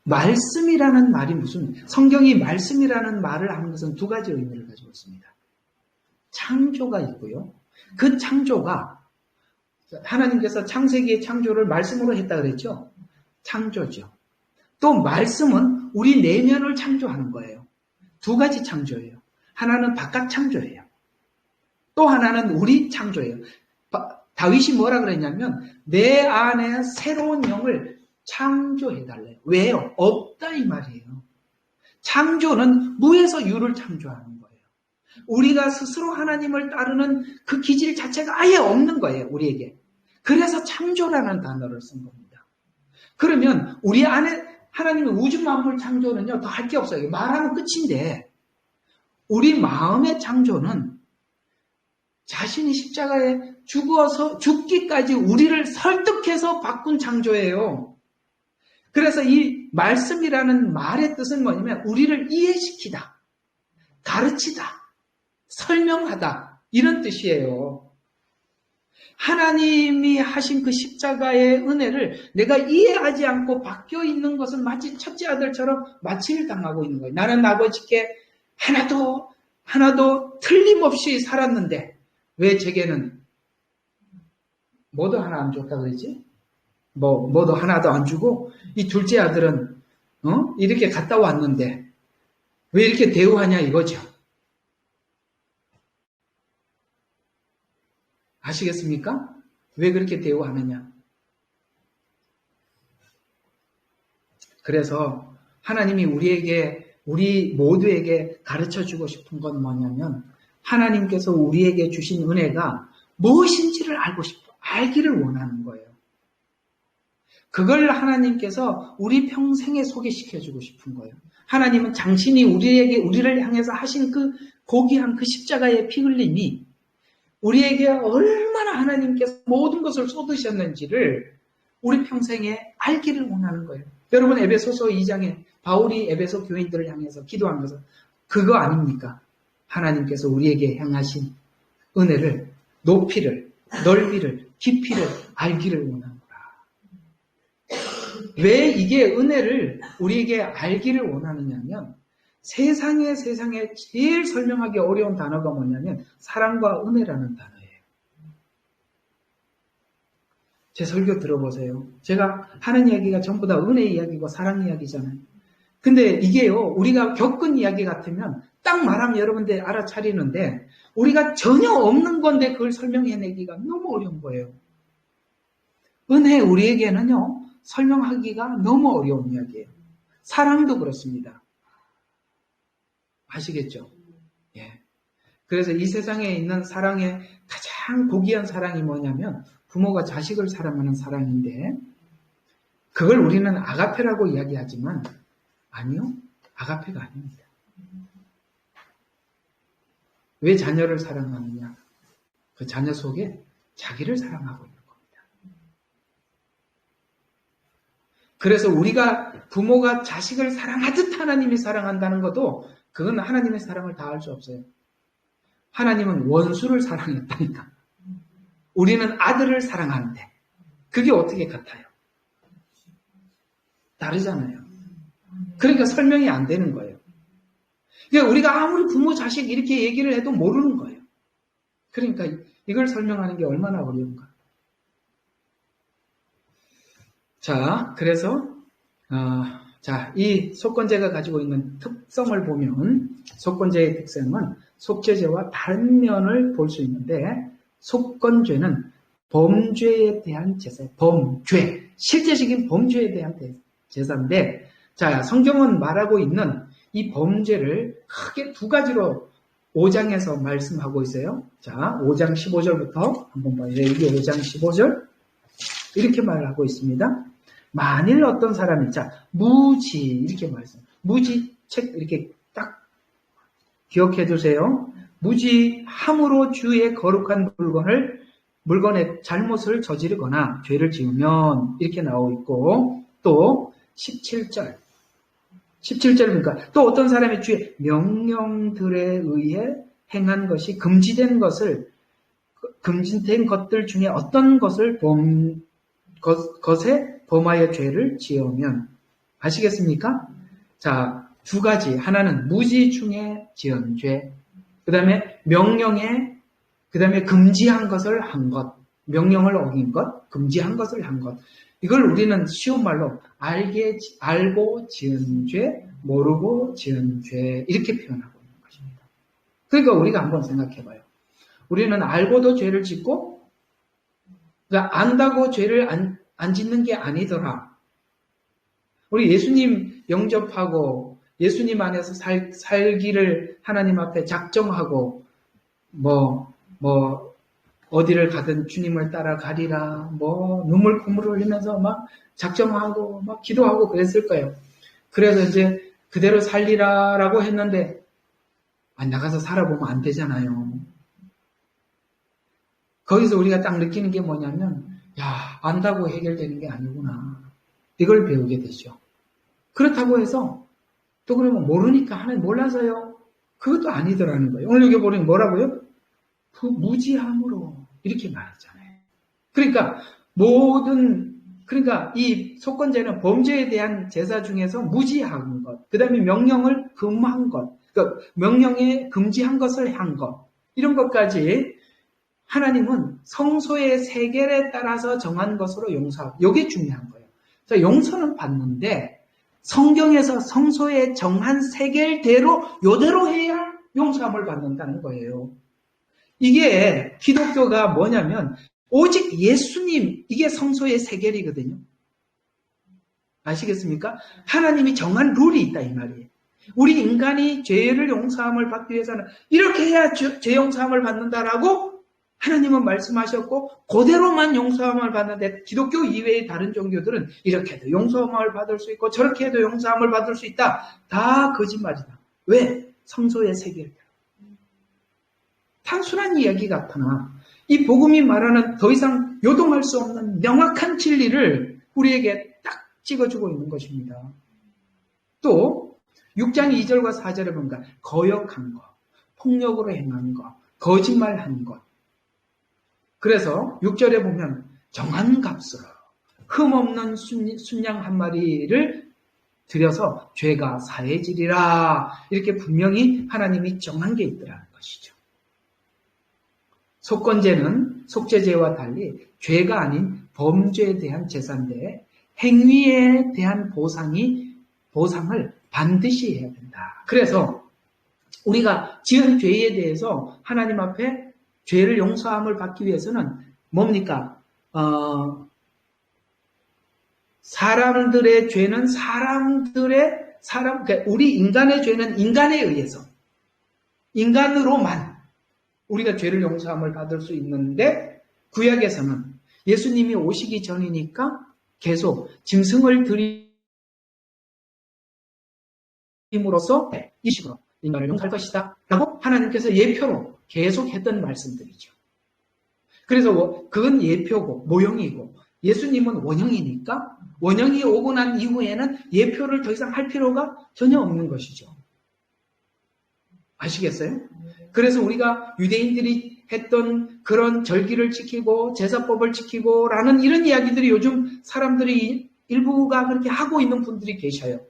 말씀이라는 말이 성경이 말씀이라는 말을 하는 것은 두 가지 의미를 가지고 있습니다. 창조가 있고요. 그 창조가 하나님께서 창세기의 창조를 말씀으로 했다 그랬죠. 창조죠. 또 말씀은 우리 내면을 창조하는 거예요. 두 가지 창조예요. 하나는 바깥 창조예요. 또 하나는 우리 창조예요. 다윗이 뭐라 그랬냐면 내 안에 새로운 영을 창조해달래요. 왜요? 없다 이 말이에요. 창조는 무에서 유를 창조하는 거예요. 우리가 스스로 하나님을 따르는 그 기질 자체가 아예 없는 거예요. 우리에게. 그래서 창조라는 단어를 쓴 겁니다. 그러면 우리 안에 하나님의 우주 만물 창조는요. 더 할 게 없어요. 말하면 끝인데 우리 마음의 창조는 자신이 십자가에 죽어서 죽기까지 우리를 설득해서 바꾼 창조예요. 그래서 이 말씀이라는 말의 뜻은 뭐냐면 우리를 이해시키다, 가르치다, 설명하다 이런 뜻이에요. 하나님이 하신 그 십자가의 은혜를 내가 이해하지 않고 바뀌어 있는 것은 마치 첫째 아들처럼 마취를 당하고 있는 거예요. 나는 아버지께 하나도 틀림없이 살았는데 왜 제게는 뭐도 하나 안 줬다 그러지? 뭐도 하나도 안 주고 이 둘째 아들은 이렇게 갔다 왔는데 왜 이렇게 대우하냐 이거죠. 아시겠습니까? 왜 그렇게 대우하느냐. 그래서 하나님이 우리 모두에게 가르쳐주고 싶은 건 뭐냐면 하나님께서 우리에게 주신 은혜가 무엇인지를 알기를 원하는 거예요. 그걸 하나님께서 우리 평생에 소개시켜주고 싶은 거예요. 하나님은 당신이 우리를 향해서 하신 그 고귀한 그 십자가의 피 흘림이 우리에게 얼마나 하나님께서 모든 것을 쏟으셨는지를 우리 평생에 알기를 원하는 거예요. 여러분 에베소서 2장에 바울이 에베소 교인들을 향해서 기도한 것은 그거 아닙니까? 하나님께서 우리에게 향하신 은혜를 높이를, 넓이를, 깊이를 알기를 원하는 거라. 왜 이게 은혜를 우리에게 알기를 원하느냐면 세상에 제일 설명하기 어려운 단어가 뭐냐면 사랑과 은혜라는 단어예요. 제 설교 들어보세요. 제가 하는 이야기가 전부 다 은혜 이야기고 사랑 이야기잖아요. 근데 이게요, 우리가 겪은 이야기 같으면 딱 말하면 여러분들 알아차리는데 우리가 전혀 없는 건데 그걸 설명해내기가 너무 어려운 거예요. 은혜 우리에게는요, 설명하기가 너무 어려운 이야기예요. 사랑도 그렇습니다. 아시겠죠? 예. 그래서 이 세상에 있는 사랑의 가장 고귀한 사랑이 뭐냐면 부모가 자식을 사랑하는 사랑인데 그걸 우리는 아가페라고 이야기하지만 아니요. 아가페가 아닙니다. 왜 자녀를 사랑하느냐? 그 자녀 속에 자기를 사랑하고 있는 겁니다. 그래서 우리가 부모가 자식을 사랑하듯 하나님이 사랑한다는 것도 그건 하나님의 사랑을 다할 수 없어요. 하나님은 원수를 사랑했다니까. 우리는 아들을 사랑하는데 그게 어떻게 같아요? 다르잖아요. 그러니까 설명이 안 되는 거예요. 그러니까 우리가 아무리 부모 자식 이렇게 얘기를 해도 모르는 거예요. 그러니까 이걸 설명하는 게 얼마나 어려운가. 자, 그래서 이 속건제가 가지고 있는 특성을 보면 속건제의 특성은 속죄제와 다른 면을 볼 수 있는데 속건죄는 범죄에 대한 제사예요. 범죄. 실제적인 범죄에 대한 제사인데 자, 성경은 말하고 있는 이 범죄를 크게 두 가지로 5장에서 말씀하고 있어요. 자, 5장 15절부터 한번 봐요. 여기 5장 15절 이렇게 말을 하고 있습니다. 만일 어떤 사람이 무지 이렇게 말씀. 무지 책 이렇게 딱 기억해 두세요. 무지함으로 주의 거룩한 물건의 잘못을 저지르거나 죄를 지으면 이렇게 나오고 있고 또 17절 그러니까 또 어떤 사람이 주의 명령들에 의해 행한 것이 금지된 것들 중에 어떤 것에 범하여 죄를 지으면 아시겠습니까? 자, 두 가지. 하나는 무지 중에 지은 죄. 그 다음에 명령에 그 다음에 금지한 것을 한 것. 명령을 어긴 것, 금지한 것을 한 것. 이걸 우리는 쉬운 말로 알고 지은 죄, 모르고 지은 죄 이렇게 표현하고 있는 것입니다. 그러니까 우리가 한번 생각해봐요. 우리는 알고도 죄를 짓고 그러니까 안다고 죄를 안 짓는 게 아니더라. 우리 예수님 영접하고 예수님 안에서 살기를 하나님 앞에 작정하고 어디를 가든 주님을 따라가리라 눈물 콧물 흘리면서 막 작정하고 막 기도하고 그랬을 거예요. 그래서 이제 그대로 살리라라고 했는데 나가서 살아보면 안 되잖아요. 거기서 우리가 딱 느끼는 게 뭐냐면 안다고 해결되는 게 아니구나. 이걸 배우게 되죠. 그렇다고 해서 또 그러면 모르니까 하나님 몰라서요. 그것도 아니더라는 거예요. 오늘 여기 보면 뭐라고요? 무지함으로 이렇게 말했잖아요. 그러니까 이 속건제는 범죄에 대한 제사 중에서 무지한 것, 그 다음에 명령을 금한 것, 그러니까 명령에 금지한 것을 한 것, 이런 것까지 하나님은 성소의 세겔에 따라서 정한 것으로 용서하고, 이게 중요한 거예요. 자, 용서는 받는데 성경에서 성소에 정한 세겔대로 요대로 해야 용서함을 받는다는 거예요. 이게 기독교가 뭐냐면 오직 예수님, 이게 성소의 세겔이거든요. 아시겠습니까? 하나님이 정한 룰이 있다 이 말이에요. 우리 인간이 죄를 용서함을 받기 위해서는 이렇게 해야 죄 용서함을 받는다라고 하나님은 말씀하셨고 그대로만 용서함을 받는데 기독교 이외의 다른 종교들은 이렇게 해도 용서함을 받을 수 있고 저렇게 해도 용서함을 받을 수 있다. 다 거짓말이다. 왜? 성소의 세계를. 단순한 이야기 같으나 이 복음이 말하는 더 이상 요동할 수 없는 명확한 진리를 우리에게 딱 찍어주고 있는 것입니다. 또 6장 2절과 4절에 보니까 거역한 것, 폭력으로 행한 것, 거짓말한 것. 그래서 6절에 보면 정한 값으로 흠없는 순양 한 마리를 드려서 죄가 사해지리라. 이렇게 분명히 하나님이 정한 게 있더라는 것이죠. 속건제는 속죄제와 달리 죄가 아닌 범죄에 대한 제사인데 행위에 대한 보상을 반드시 해야 된다. 그래서 우리가 지은 죄에 대해서 하나님 앞에 죄를 용서함을 받기 위해서는 뭡니까? 사람들의 죄는 그러니까 우리 인간의 죄는 인간에 의해서, 인간으로만 우리가 죄를 용서함을 받을 수 있는데, 구약에서는 예수님이 오시기 전이니까 계속 짐승을 드림으로써 이 식으로 인간을 용서할 것이다 라고 하나님께서 예표로 계속 했던 말씀들이죠. 그래서 그건 예표고 모형이고, 예수님은 원형이니까 원형이 오고 난 이후에는 예표를 더 이상 할 필요가 전혀 없는 것이죠. 아시겠어요? 그래서 우리가 유대인들이 했던 그런 절기를 지키고 제사법을 지키고 라는 이런 이야기들이 요즘 사람들이 일부가 그렇게 하고 있는 분들이 계셔요.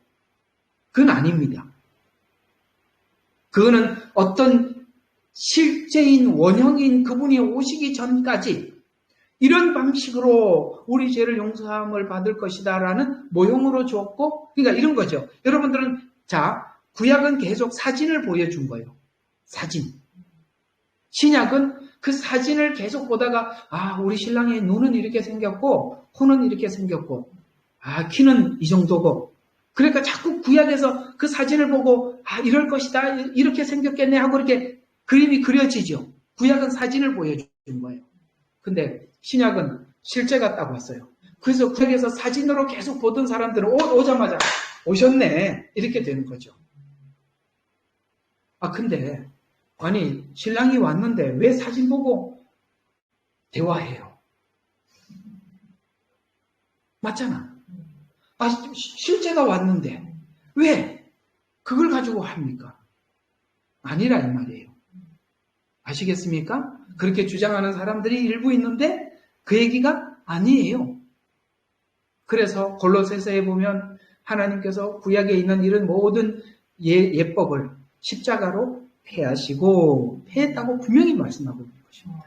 그건 아닙니다. 그거는 어떤 실제인 원형인 그분이 오시기 전까지 이런 방식으로 우리 죄를 용서함을 받을 것이다 라는 모형으로 줬고, 그러니까 이런 거죠. 여러분들은 구약은 계속 사진을 보여준 거예요. 사진. 신약은 그 사진을 계속 보다가 우리 신랑의 눈은 이렇게 생겼고 코는 이렇게 생겼고 키는 이 정도고, 그러니까 자꾸 구약에서 그 사진을 보고 이럴 것이다 이렇게 생겼겠네 하고 이렇게 그림이 그려지죠. 구약은 사진을 보여준 거예요. 근데 신약은 실제 같다고 했어요. 그래서 구약에서 사진으로 계속 보던 사람들은 오자마자 오셨네 이렇게 되는 거죠. 근데 아니 신랑이 왔는데 왜 사진 보고 대화해요? 맞잖아. 실제가 왔는데 왜 그걸 가지고 합니까? 아니라 이 말이에요. 아시겠습니까? 그렇게 주장하는 사람들이 일부 있는데 그 얘기가 아니에요. 그래서 골로새서에 보면 하나님께서 구약에 있는 이런 모든 예법을 십자가로 폐했다고 분명히 말씀하고 있는 것입니다.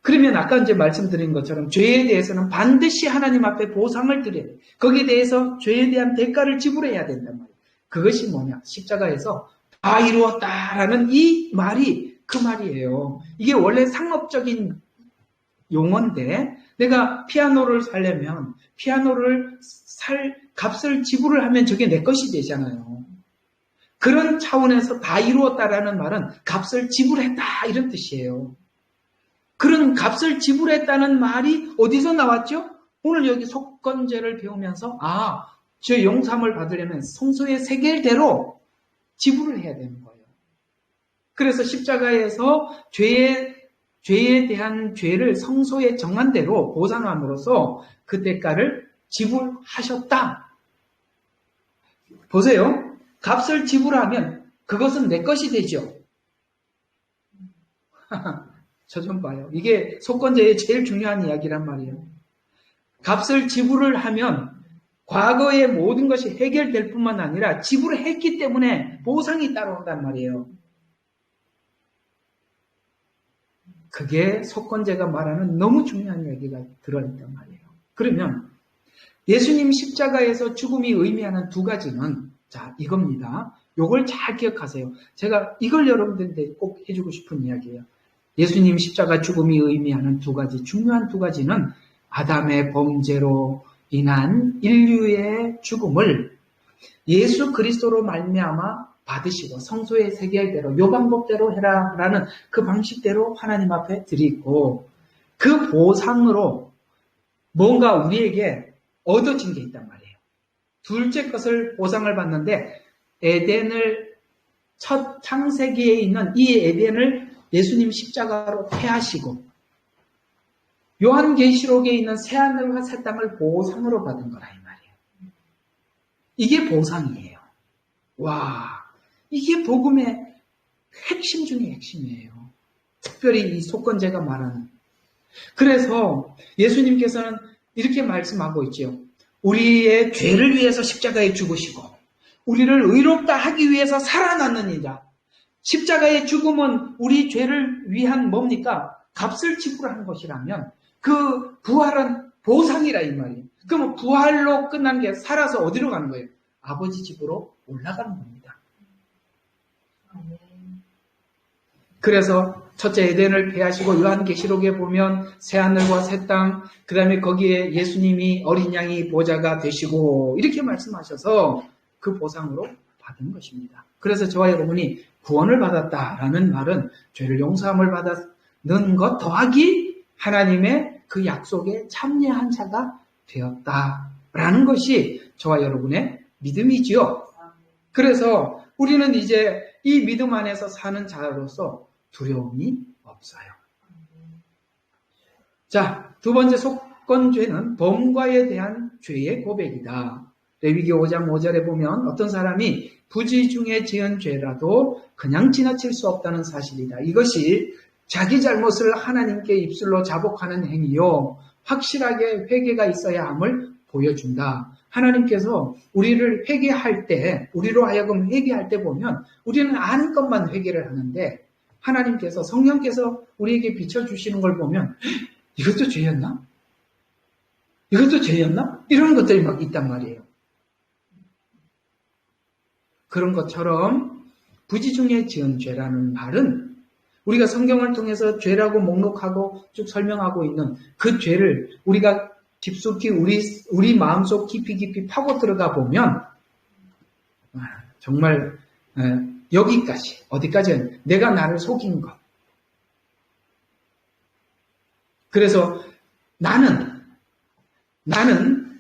그러면 아까 이제 말씀드린 것처럼 죄에 대해서는 반드시 하나님 앞에 보상을 드려야 돼. 거기에 대해서 죄에 대한 대가를 지불해야 된단 말이에요. 그것이 뭐냐? 십자가에서 다 이루었다라는 이 말이 그 말이에요. 이게 원래 상업적인 용어인데 내가 피아노를 사려면 피아노를 살 값을 지불을 하면 저게 내 것이 되잖아요. 그런 차원에서 다 이루었다라는 말은 값을 지불했다 이런 뜻이에요. 그런 값을 지불했다는 말이 어디서 나왔죠? 오늘 여기 속건제를 배우면서 저 용서함을 받으려면 성소의 세겔대로 지불을 해야 되는 거예요. 그래서 십자가에서 죄에 대한 죄를 성소에 정한 대로 보상함으로써 그 대가를 지불하셨다. 보세요. 값을 지불하면 그것은 내 것이 되죠. 저 좀 봐요. 이게 속건제의 제일 중요한 이야기란 말이에요. 값을 지불을 하면 과거의 모든 것이 해결될 뿐만 아니라 지불을 했기 때문에 보상이 따라온단 말이에요. 그게 속건제가 말하는 너무 중요한 이야기가 들어있단 말이에요. 그러면 예수님 십자가에서 죽음이 의미하는 두 가지는 이겁니다. 요걸 잘 기억하세요. 제가 이걸 여러분들한테 꼭 해주고 싶은 이야기예요. 예수님 십자가 죽음이 의미하는 두 가지, 중요한 두 가지는 아담의 범죄로 인한 인류의 죽음을 예수 그리스도로 말미암아 받으시고 성소의 세계대로 요 방법대로 해라라는 그 방식대로 하나님 앞에 드리고, 그 보상으로 뭔가 우리에게 얻어진 게 있단 말이에요. 둘째 것을 보상을 받는데, 에덴을 첫 창세기에 있는 이 에덴을 예수님 십자가로 폐하시고 요한계시록에 있는 새하늘과 새 땅을 보상으로 받은 거라 이 말이에요. 이게 보상이에요. 와, 이게 복음의 핵심 중에 핵심이에요. 특별히 이 속건제가 말하는. 그래서 예수님께서는 이렇게 말씀하고 있죠. 우리의 죄를 위해서 십자가에 죽으시고 우리를 의롭다 하기 위해서 살아났느니라. 십자가의 죽음은 우리 죄를 위한 뭡니까? 값을 지불하는 것이라면 그 부활은 보상이라 이 말이에요. 그러면 부활로 끝난 게 살아서 어디로 가는 거예요? 아버지 집으로 올라가는 겁니다. 그래서 첫째 에덴을 폐하시고 요한계시록에 보면 새하늘과 새 땅, 그 다음에 거기에 예수님이 어린 양이 보좌가 되시고 이렇게 말씀하셔서 그 보상으로 받은 것입니다. 그래서 저와 여러분이 구원을 받았다라는 말은 죄를 용서함을 받는 것 더하기 하나님의 그 약속에 참여한 자가 되었다라는 것이 저와 여러분의 믿음이지요. 그래서 우리는 이제 이 믿음 안에서 사는 자로서 두려움이 없어요. 자, 두 번째 속건죄는 범과에 대한 죄의 고백이다. 레위기 5장 5절에 보면 어떤 사람이 부지 중에 지은 죄라도 그냥 지나칠 수 없다는 사실이다. 이것이 자기 잘못을 하나님께 입술로 자복하는 행위요. 확실하게 회개가 있어야 함을 보여준다. 하나님께서 우리를 회개할 때, 우리로 하여금 회개할 때 보면 우리는 아는 것만 회개를 하는데 하나님께서, 성령께서 우리에게 비춰주시는 걸 보면 이것도 죄였나? 이것도 죄였나? 이런 것들이 막 있단 말이에요. 그런 것처럼 부지 중에 지은 죄라는 말은 우리가 성경을 통해서 죄라고 목록하고 쭉 설명하고 있는 그 죄를 우리가 깊숙이 우리 마음속 깊이 파고 들어가 보면 정말 여기까지, 어디까지는 내가 나를 속인 것. 그래서 나는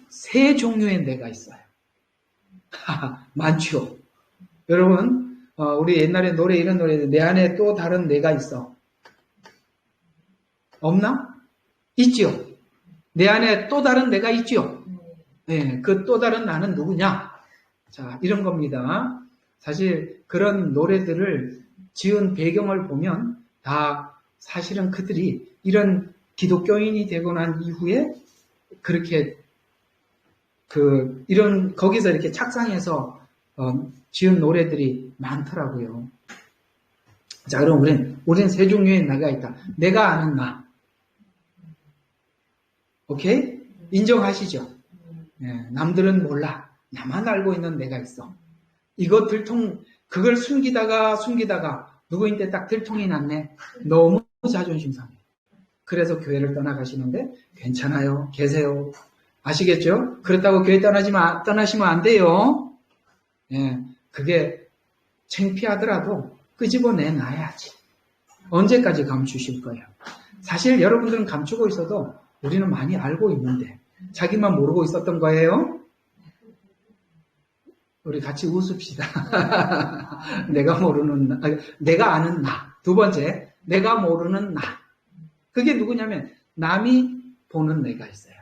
세 종류의 내가 있어요. 많죠. 여러분, 우리 옛날에 이런 노래, 내 안에 또 다른 내가 있어. 없나? 있지요. 내 안에 또 다른 내가 있지요. 네, 그 또 다른 나는 누구냐? 자, 이런 겁니다. 사실 그런 노래들을 지은 배경을 보면 다 사실은 그들이 이런 기독교인이 되고 난 이후에 그렇게 거기서 이렇게 착상해서 지은 노래들이 많더라고요. 자, 그럼 우린 세 종류의 나가 있다. 내가 아는 나. 오케이? 인정하시죠? 네, 남들은 몰라. 나만 알고 있는 내가 있어. 이거 그걸 숨기다가 누구인데 딱 들통이 났네. 너무 자존심 상해. 그래서 교회를 떠나가시는데 괜찮아요. 계세요. 아시겠죠? 그렇다고 교회 떠나시면 안 돼요. 예, 그게 창피하더라도 끄집어내 놔야지. 언제까지 감추실 거예요? 사실 여러분들은 감추고 있어도 우리는 많이 알고 있는데 자기만 모르고 있었던 거예요? 우리 같이 웃읍시다. 내가 아는 나. 두 번째, 내가 모르는 나. 그게 누구냐면 남이 보는 내가 있어요.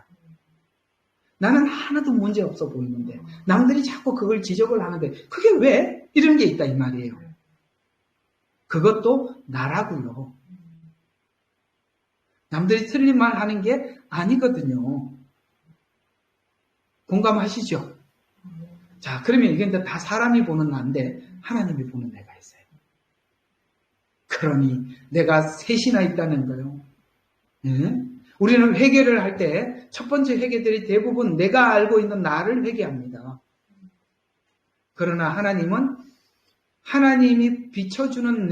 나는 하나도 문제 없어 보이는데 남들이 자꾸 그걸 지적을 하는데 그게 왜? 이런 게 있다 이 말이에요. 그것도 나라고요. 남들이 틀린 말 하는 게 아니거든요. 공감하시죠? 자, 그러면 이게 다 사람이 보는 나인데 하나님이 보는 내가 있어요. 그러니 내가 셋이나 있다는 거예요. 응? 우리는 회개를 할 때 첫 번째 회개들이 대부분 내가 알고 있는 나를 회개합니다. 그러나 하나님은 하나님이 비춰주는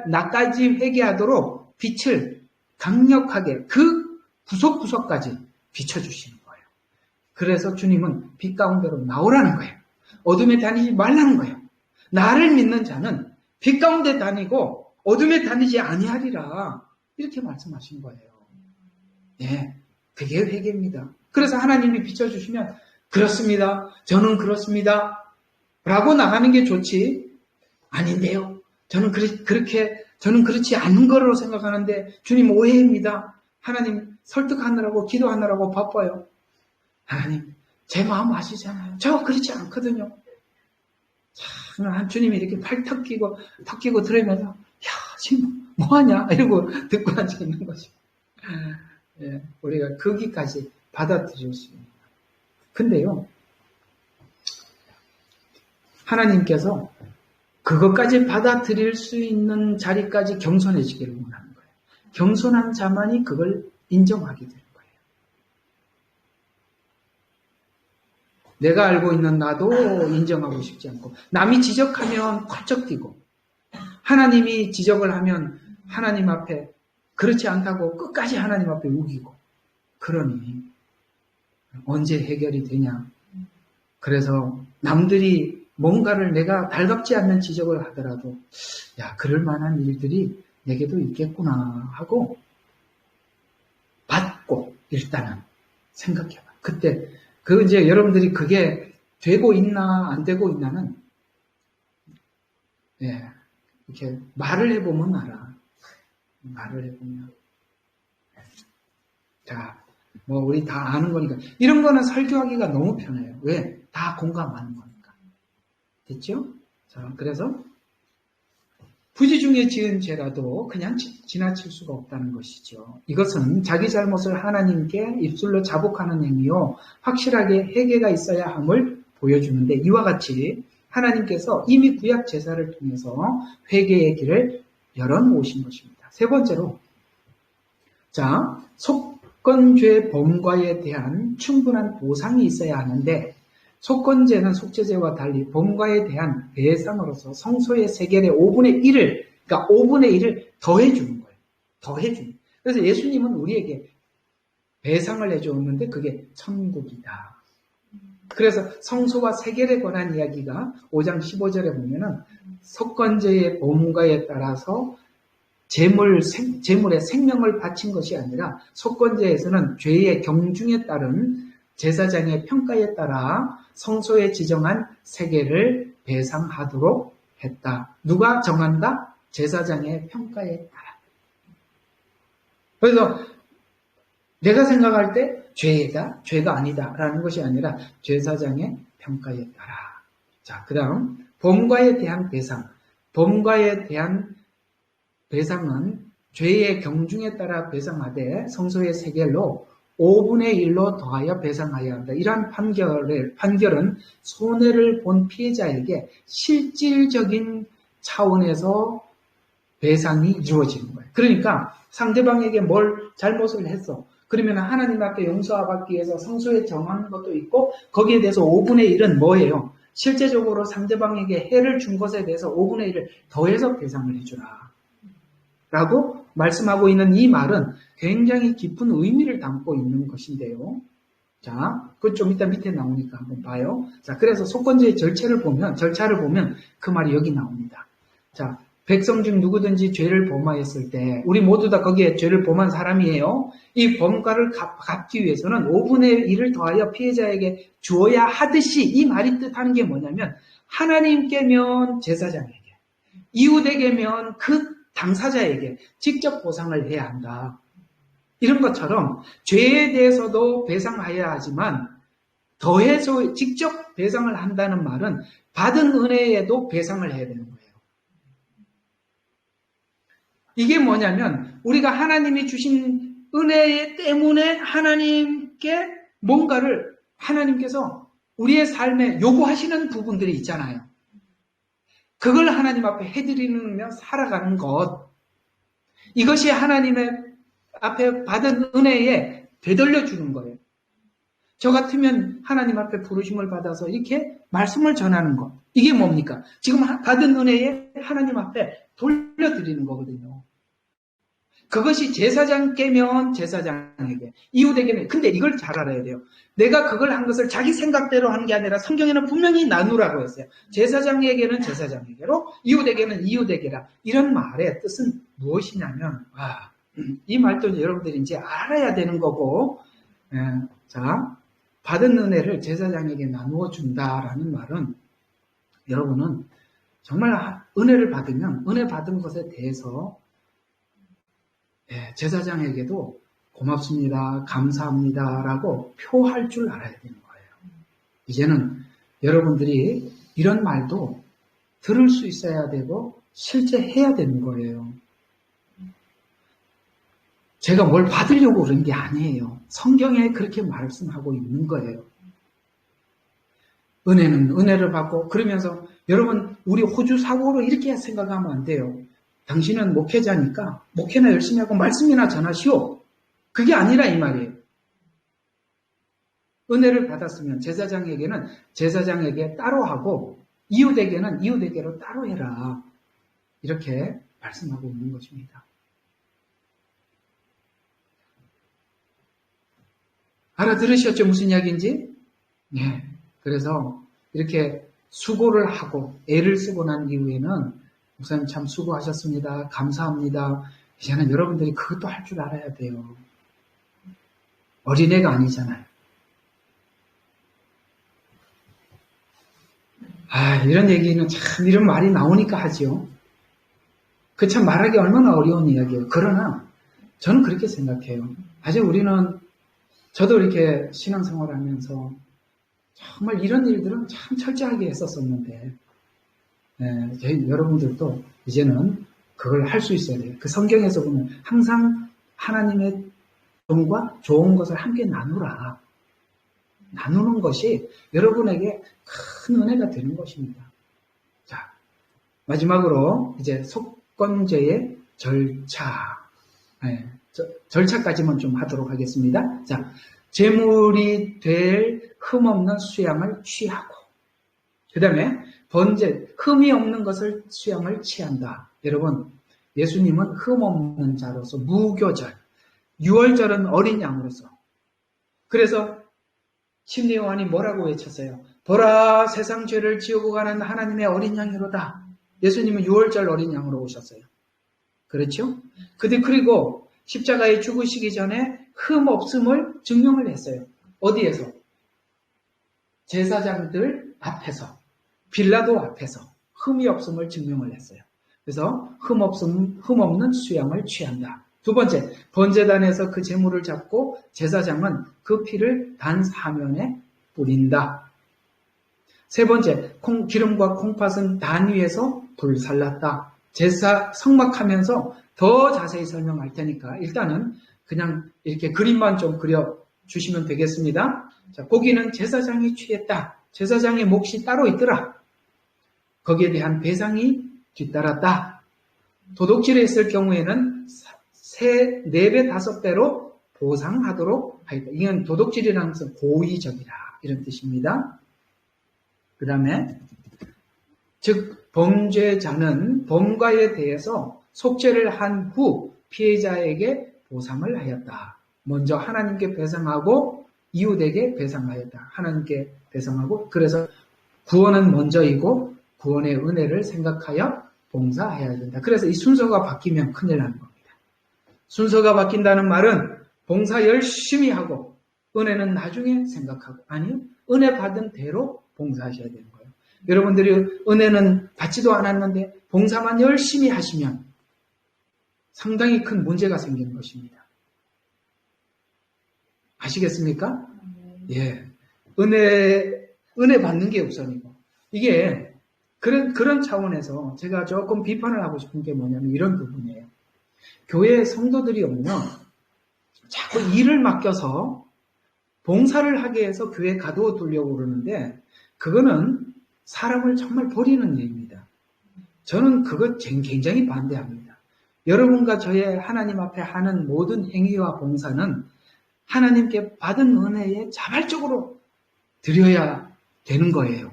나까지 회개하도록 빛을 강력하게 그 구석구석까지 비춰주시는 거예요. 그래서 주님은 빛 가운데로 나오라는 거예요. 어둠에 다니지 말라는 거예요. 나를 믿는 자는 빛 가운데 다니고 어둠에 다니지 아니하리라. 이렇게 말씀하신 거예요. 네, 그게 회개입니다. 그래서 하나님이 비춰주시면 그렇습니다. 저는 그렇습니다. 라고 나가는 게 좋지. 아닌데요. 저는 그렇지 않은 거로 생각하는데 주님 오해입니다. 하나님 설득하느라고 기도하느라고 바빠요. 하나님 제 마음 아시잖아요. 저 그렇지 않거든요. 참, 주님이 이렇게 턱 끼고 들으면서 야 지금 뭐하냐 이러고 듣고 앉아 있는 거죠. 예, 우리가 거기까지 받아들일 수 있는 근데요, 하나님께서 그것까지 받아들일 수 있는 자리까지 겸손해지기를 원하는 거예요. 겸손한 자만이 그걸 인정하게 되는 거예요. 내가 알고 있는 나도 인정하고 싶지 않고, 남이 지적하면 펄쩍 뛰고, 하나님이 지적을 하면 하나님 앞에 그렇지 않다고 끝까지 하나님 앞에 우기고, 그러니 언제 해결이 되냐. 그래서 남들이 뭔가를 내가 달갑지 않는 지적을 하더라도 야, 그럴 만한 일들이 내게도 있겠구나 하고 받고 일단은 생각해봐. 그때 이제 여러분들이 그게 되고 있나 안 되고 있나는 이렇게 말을 해보면 알아. 말을 해보면. 자, 우리 다 아는 거니까. 이런 거는 설교하기가 너무 편해요. 왜? 다 공감하는 거니까. 됐죠? 자, 그래서 부지 중에 지은 죄라도 그냥 지나칠 수가 없다는 것이죠. 이것은 자기 잘못을 하나님께 입술로 자복하는 행위요. 확실하게 회개가 있어야 함을 보여주는데 이와 같이 하나님께서 이미 구약 제사를 통해서 회개의 길을 열어놓으신 것입니다. 세 번째로, 자, 속건죄 범과에 대한 충분한 보상이 있어야 하는데 속건죄는 속죄죄와 달리 범과에 대한 배상으로서 성소의 세겔의 5분의 1을, 그러니까 5분의 1을 더해주는 거예요. 더해주는. 그래서 예수님은 우리에게 배상을 해줬는데 그게 천국이다. 그래서 성소와 세겔에 관한 이야기가 5장 15절에 보면은 속건죄의 범과에 따라서 제물에 생명을 바친 것이 아니라 속건죄에서는 죄의 경중에 따른 제사장의 평가에 따라 성소에 지정한 세겔을 배상하도록 했다. 누가 정한다? 제사장의 평가에 따라. 그래서 내가 생각할 때 죄가 아니다라는 것이 아니라 제사장의 평가에 따라. 자, 그 다음 범과에 대한 배상. 범과에 대한 배상은 죄의 경중에 따라 배상하되 성소의 세겔로 5분의 1로 더하여 배상하여야 한다. 이러한 판결은 손해를 본 피해자에게 실질적인 차원에서 배상이 이루어지는 거예요. 그러니까 상대방에게 뭘 잘못을 했어. 그러면 하나님 앞에 용서받기 위해서 성소에 정하는 것도 있고 거기에 대해서 5분의 1은 뭐예요? 실제적으로 상대방에게 해를 준 것에 대해서 5분의 1을 더해서 배상을 해주라. 라고 말씀하고 있는 이 말은 굉장히 깊은 의미를 담고 있는 것인데요. 자, 그건 좀 이따 밑에 나오니까 한번 봐요. 자, 그래서 속건제의 절차를 보면 그 말이 여기 나옵니다. 자, 백성 중 누구든지 죄를 범하였을 때 우리 모두 다 거기에 죄를 범한 사람이에요. 이 범과를 갚기 위해서는 5분의 1을 더하여 피해자에게 주어야 하듯이 이 말이 뜻하는 게 뭐냐면 하나님께면 제사장에게, 이웃에게면 그 당사자에게 직접 보상을 해야 한다. 이런 것처럼 죄에 대해서도 배상하여야 하지만 더해서 직접 배상을 한다는 말은 받은 은혜에도 배상을 해야 되는 거예요. 이게 뭐냐면 우리가 하나님이 주신 은혜 때문에 하나님께 뭔가를 하나님께서 우리의 삶에 요구하시는 부분들이 있잖아요. 그걸 하나님 앞에 해드리며 살아가는 것. 이것이 하나님의 앞에 받은 은혜에 되돌려 주는 거예요. 저 같으면 하나님 앞에 부르심을 받아서 이렇게 말씀을 전하는 것. 이게 뭡니까? 지금 받은 은혜에 하나님 앞에 돌려드리는 거거든요. 그것이 제사장께면 제사장에게, 이웃에게는. 근데 이걸 잘 알아야 돼요. 내가 그걸 한 것을 자기 생각대로 하는 게 아니라 성경에는 분명히 나누라고 했어요. 제사장에게는 제사장에게로, 이웃에게는 이웃에게라. 이런 말의 뜻은 무엇이냐면, 이 말도 여러분들이 이제 알아야 되는 거고, 자, 받은 은혜를 제사장에게 나누어 준다라는 말은 여러분은 정말 은혜를 받으면 은혜 받은 것에 대해서 제사장에게도 고맙습니다, 감사합니다라고 표할 줄 알아야 되는 거예요. 이제는 여러분들이 이런 말도 들을 수 있어야 되고 실제 해야 되는 거예요. 제가 뭘 받으려고 그런 게 아니에요. 성경에 그렇게 말씀하고 있는 거예요. 은혜는 은혜를 받고 그러면서 여러분 우리 호주 사고로 이렇게 생각하면 안 돼요. 당신은 목회자니까 목회나 열심히 하고 말씀이나 전하시오. 그게 아니라 이 말이에요. 은혜를 받았으면 제사장에게는 제사장에게 따로 하고 이웃에게는 이웃에게로 따로 해라. 이렇게 말씀하고 있는 것입니다. 알아들으셨죠? 무슨 이야기인지? 네. 그래서 이렇게 수고를 하고 애를 쓰고 난 이후에는 목사님 참 수고하셨습니다. 감사합니다. 이제는 여러분들이 그것도 할 줄 알아야 돼요. 어린애가 아니잖아요. 이런 얘기는 참 이런 말이 나오니까 하지요. 그 참 말하기 얼마나 어려운 이야기예요. 그러나 저는 그렇게 생각해요. 아직 우리는 저도 이렇게 신앙생활 하면서 정말 이런 일들은 참 철저하게 했었었는데 저희 여러분들도 이제는 그걸 할 수 있어야 돼요. 그 성경에서 보면 항상 하나님의 돈과 좋은 것을 함께 나누라. 나누는 것이 여러분에게 큰 은혜가 되는 것입니다. 자, 마지막으로 이제 속건제의 절차. 절차까지만 좀 하도록 하겠습니다. 자, 제물이 될 흠없는 수양을 취하고, 그 다음에 번제, 흠이 없는 것을 수양을 취한다. 여러분, 예수님은 흠없는 자로서 무교절, 유월절은 어린 양으로서. 그래서 심리요한이 뭐라고 외쳤어요? 보라, 세상 죄를 지우고 가는 하나님의 어린 양이로다. 예수님은 유월절 어린 양으로 오셨어요. 그렇죠? 그리고 십자가에 죽으시기 전에 흠 없음을 증명을 했어요. 어디에서? 제사장들 앞에서, 빌라도 앞에서 흠이 없음을 증명을 했어요. 그래서 흠 없는 수양을 취한다. 두 번째, 번제단에서 그 제물을 잡고 제사장은 그 피를 단 사면에 뿌린다. 세 번째, 기름과 콩팥은 단 위에서 불살랐다. 제사 성막하면서 더 자세히 설명할 테니까 일단은 그냥 이렇게 그림만 좀 그려주시면 되겠습니다. 자, 고기는 제사장이 취했다. 제사장의 몫이 따로 있더라. 거기에 대한 배상이 뒤따랐다. 도둑질을 했을 경우에는 4배, 5배로 보상하도록 하였다. 이건 도둑질이라는 것은 고의적이다. 이런 뜻입니다. 그 다음에 즉 범죄자는 범과에 대해서 속죄를 한 후 피해자에게 보상을 하였다. 먼저 하나님께 배상하고 이웃에게 배상하였다. 하나님께 배상하고 그래서 구원은 먼저이고 구원의 은혜를 생각하여 봉사해야 된다. 그래서 이 순서가 바뀌면 큰일 나는 겁니다. 순서가 바뀐다는 말은 봉사 열심히 하고 은혜는 나중에 생각하고 아니요. 은혜 받은 대로 봉사하셔야 되는 거예요. 여러분들이 은혜는 받지도 않았는데 봉사만 열심히 하시면 상당히 큰 문제가 생기는 것입니다. 아시겠습니까? 예. 은혜 받는 게 우선이고. 이게 그런 차원에서 제가 조금 비판을 하고 싶은 게 뭐냐면 이런 부분이에요. 교회 성도들이 오면 자꾸 일을 맡겨서 봉사를 하게 해서 교회 가둬 두려고 그러는데 그거는 사람을 정말 버리는 일입니다. 저는 그것 굉장히 반대합니다. 여러분과 저의 하나님 앞에 하는 모든 행위와 봉사는 하나님께 받은 은혜에 자발적으로 드려야 되는 거예요.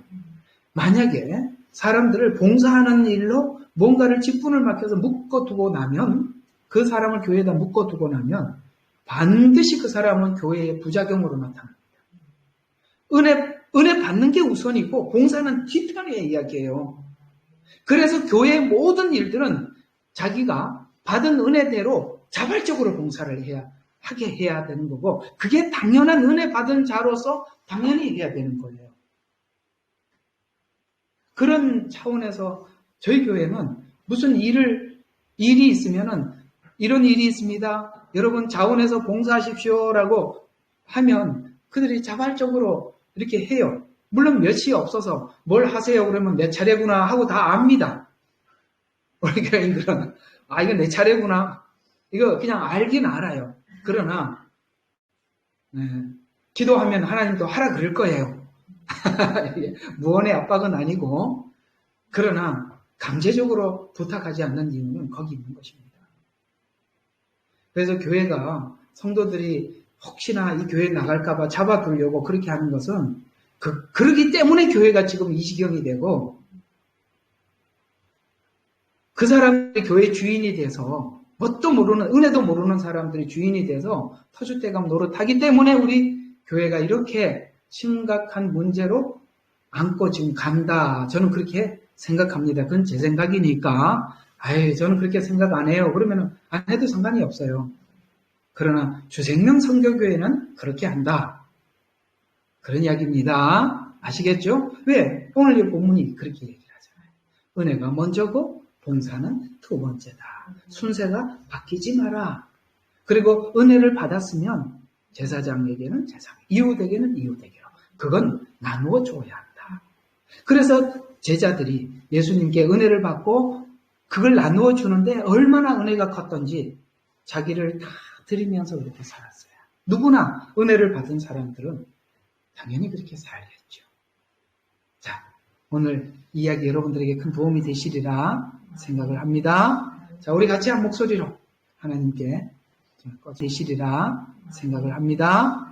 만약에 사람들을 봉사하는 일로 뭔가를 직분을 맡겨서 묶어두고 나면 그 사람을 교회에다 묶어두고 나면 반드시 그 사람은 교회의 부작용으로 나타납니다. 은혜 받는 게 우선이고 봉사는 뒤편의 이야기예요. 그래서 교회의 모든 일들은 자기가 받은 은혜대로 자발적으로 봉사를 하게 해야 되는 거고 그게 당연한 은혜 받은 자로서 당연히 해야 되는 거예요. 그런 차원에서 저희 교회는 무슨 일이 있으면은 이런 일이 있습니다. 여러분 자원해서 봉사하십시오라고 하면 그들이 자발적으로 이렇게 해요. 물론 몇이 없어서 뭘 하세요 그러면 내 차례구나 하고 다 압니다. 우리 교인들은 이거 내 차례구나. 이거 그냥 알긴 알아요. 그러나 기도하면 하나님도 하라 그럴 거예요. 무언의 압박은 아니고, 그러나 강제적으로 부탁하지 않는 이유는 거기 있는 것입니다. 그래서 교회가 성도들이 혹시나 이 교회 나갈까봐 잡아두려고 그렇게 하는 것은 그러기 때문에 교회가 지금 이 지경이 되고, 그 사람들이 교회 주인이 돼서 뭣도 모르는, 은혜도 모르는 사람들이 주인이 돼서 터줏대감 노릇하기 때문에 우리 교회가 이렇게 심각한 문제로 안고 지금 간다. 저는 그렇게 생각합니다. 그건 제 생각이니까 저는 그렇게 생각 안 해요. 그러면 안 해도 상관이 없어요. 그러나 주생명 선교교회는 그렇게 한다. 그런 이야기입니다. 아시겠죠? 왜? 오늘 이 본문이 그렇게 얘기를 하잖아요. 은혜가 먼저고 봉사는 두 번째다. 순서가 바뀌지 마라. 그리고 은혜를 받았으면 제사장에게는 제사장, 이웃에게는 이웃에게로. 그건 나누어 줘야 한다. 그래서 제자들이 예수님께 은혜를 받고 그걸 나누어 주는데 얼마나 은혜가 컸던지 자기를 다 드리면서 그렇게 살았어요. 누구나 은혜를 받은 사람들은 당연히 그렇게 살겠죠. 자, 오늘 이야기 여러분들에게 큰 도움이 되시리라 생각을 합니다. 자, 우리 같이 한 목소리로 하나님께 되시리라 생각을 합니다.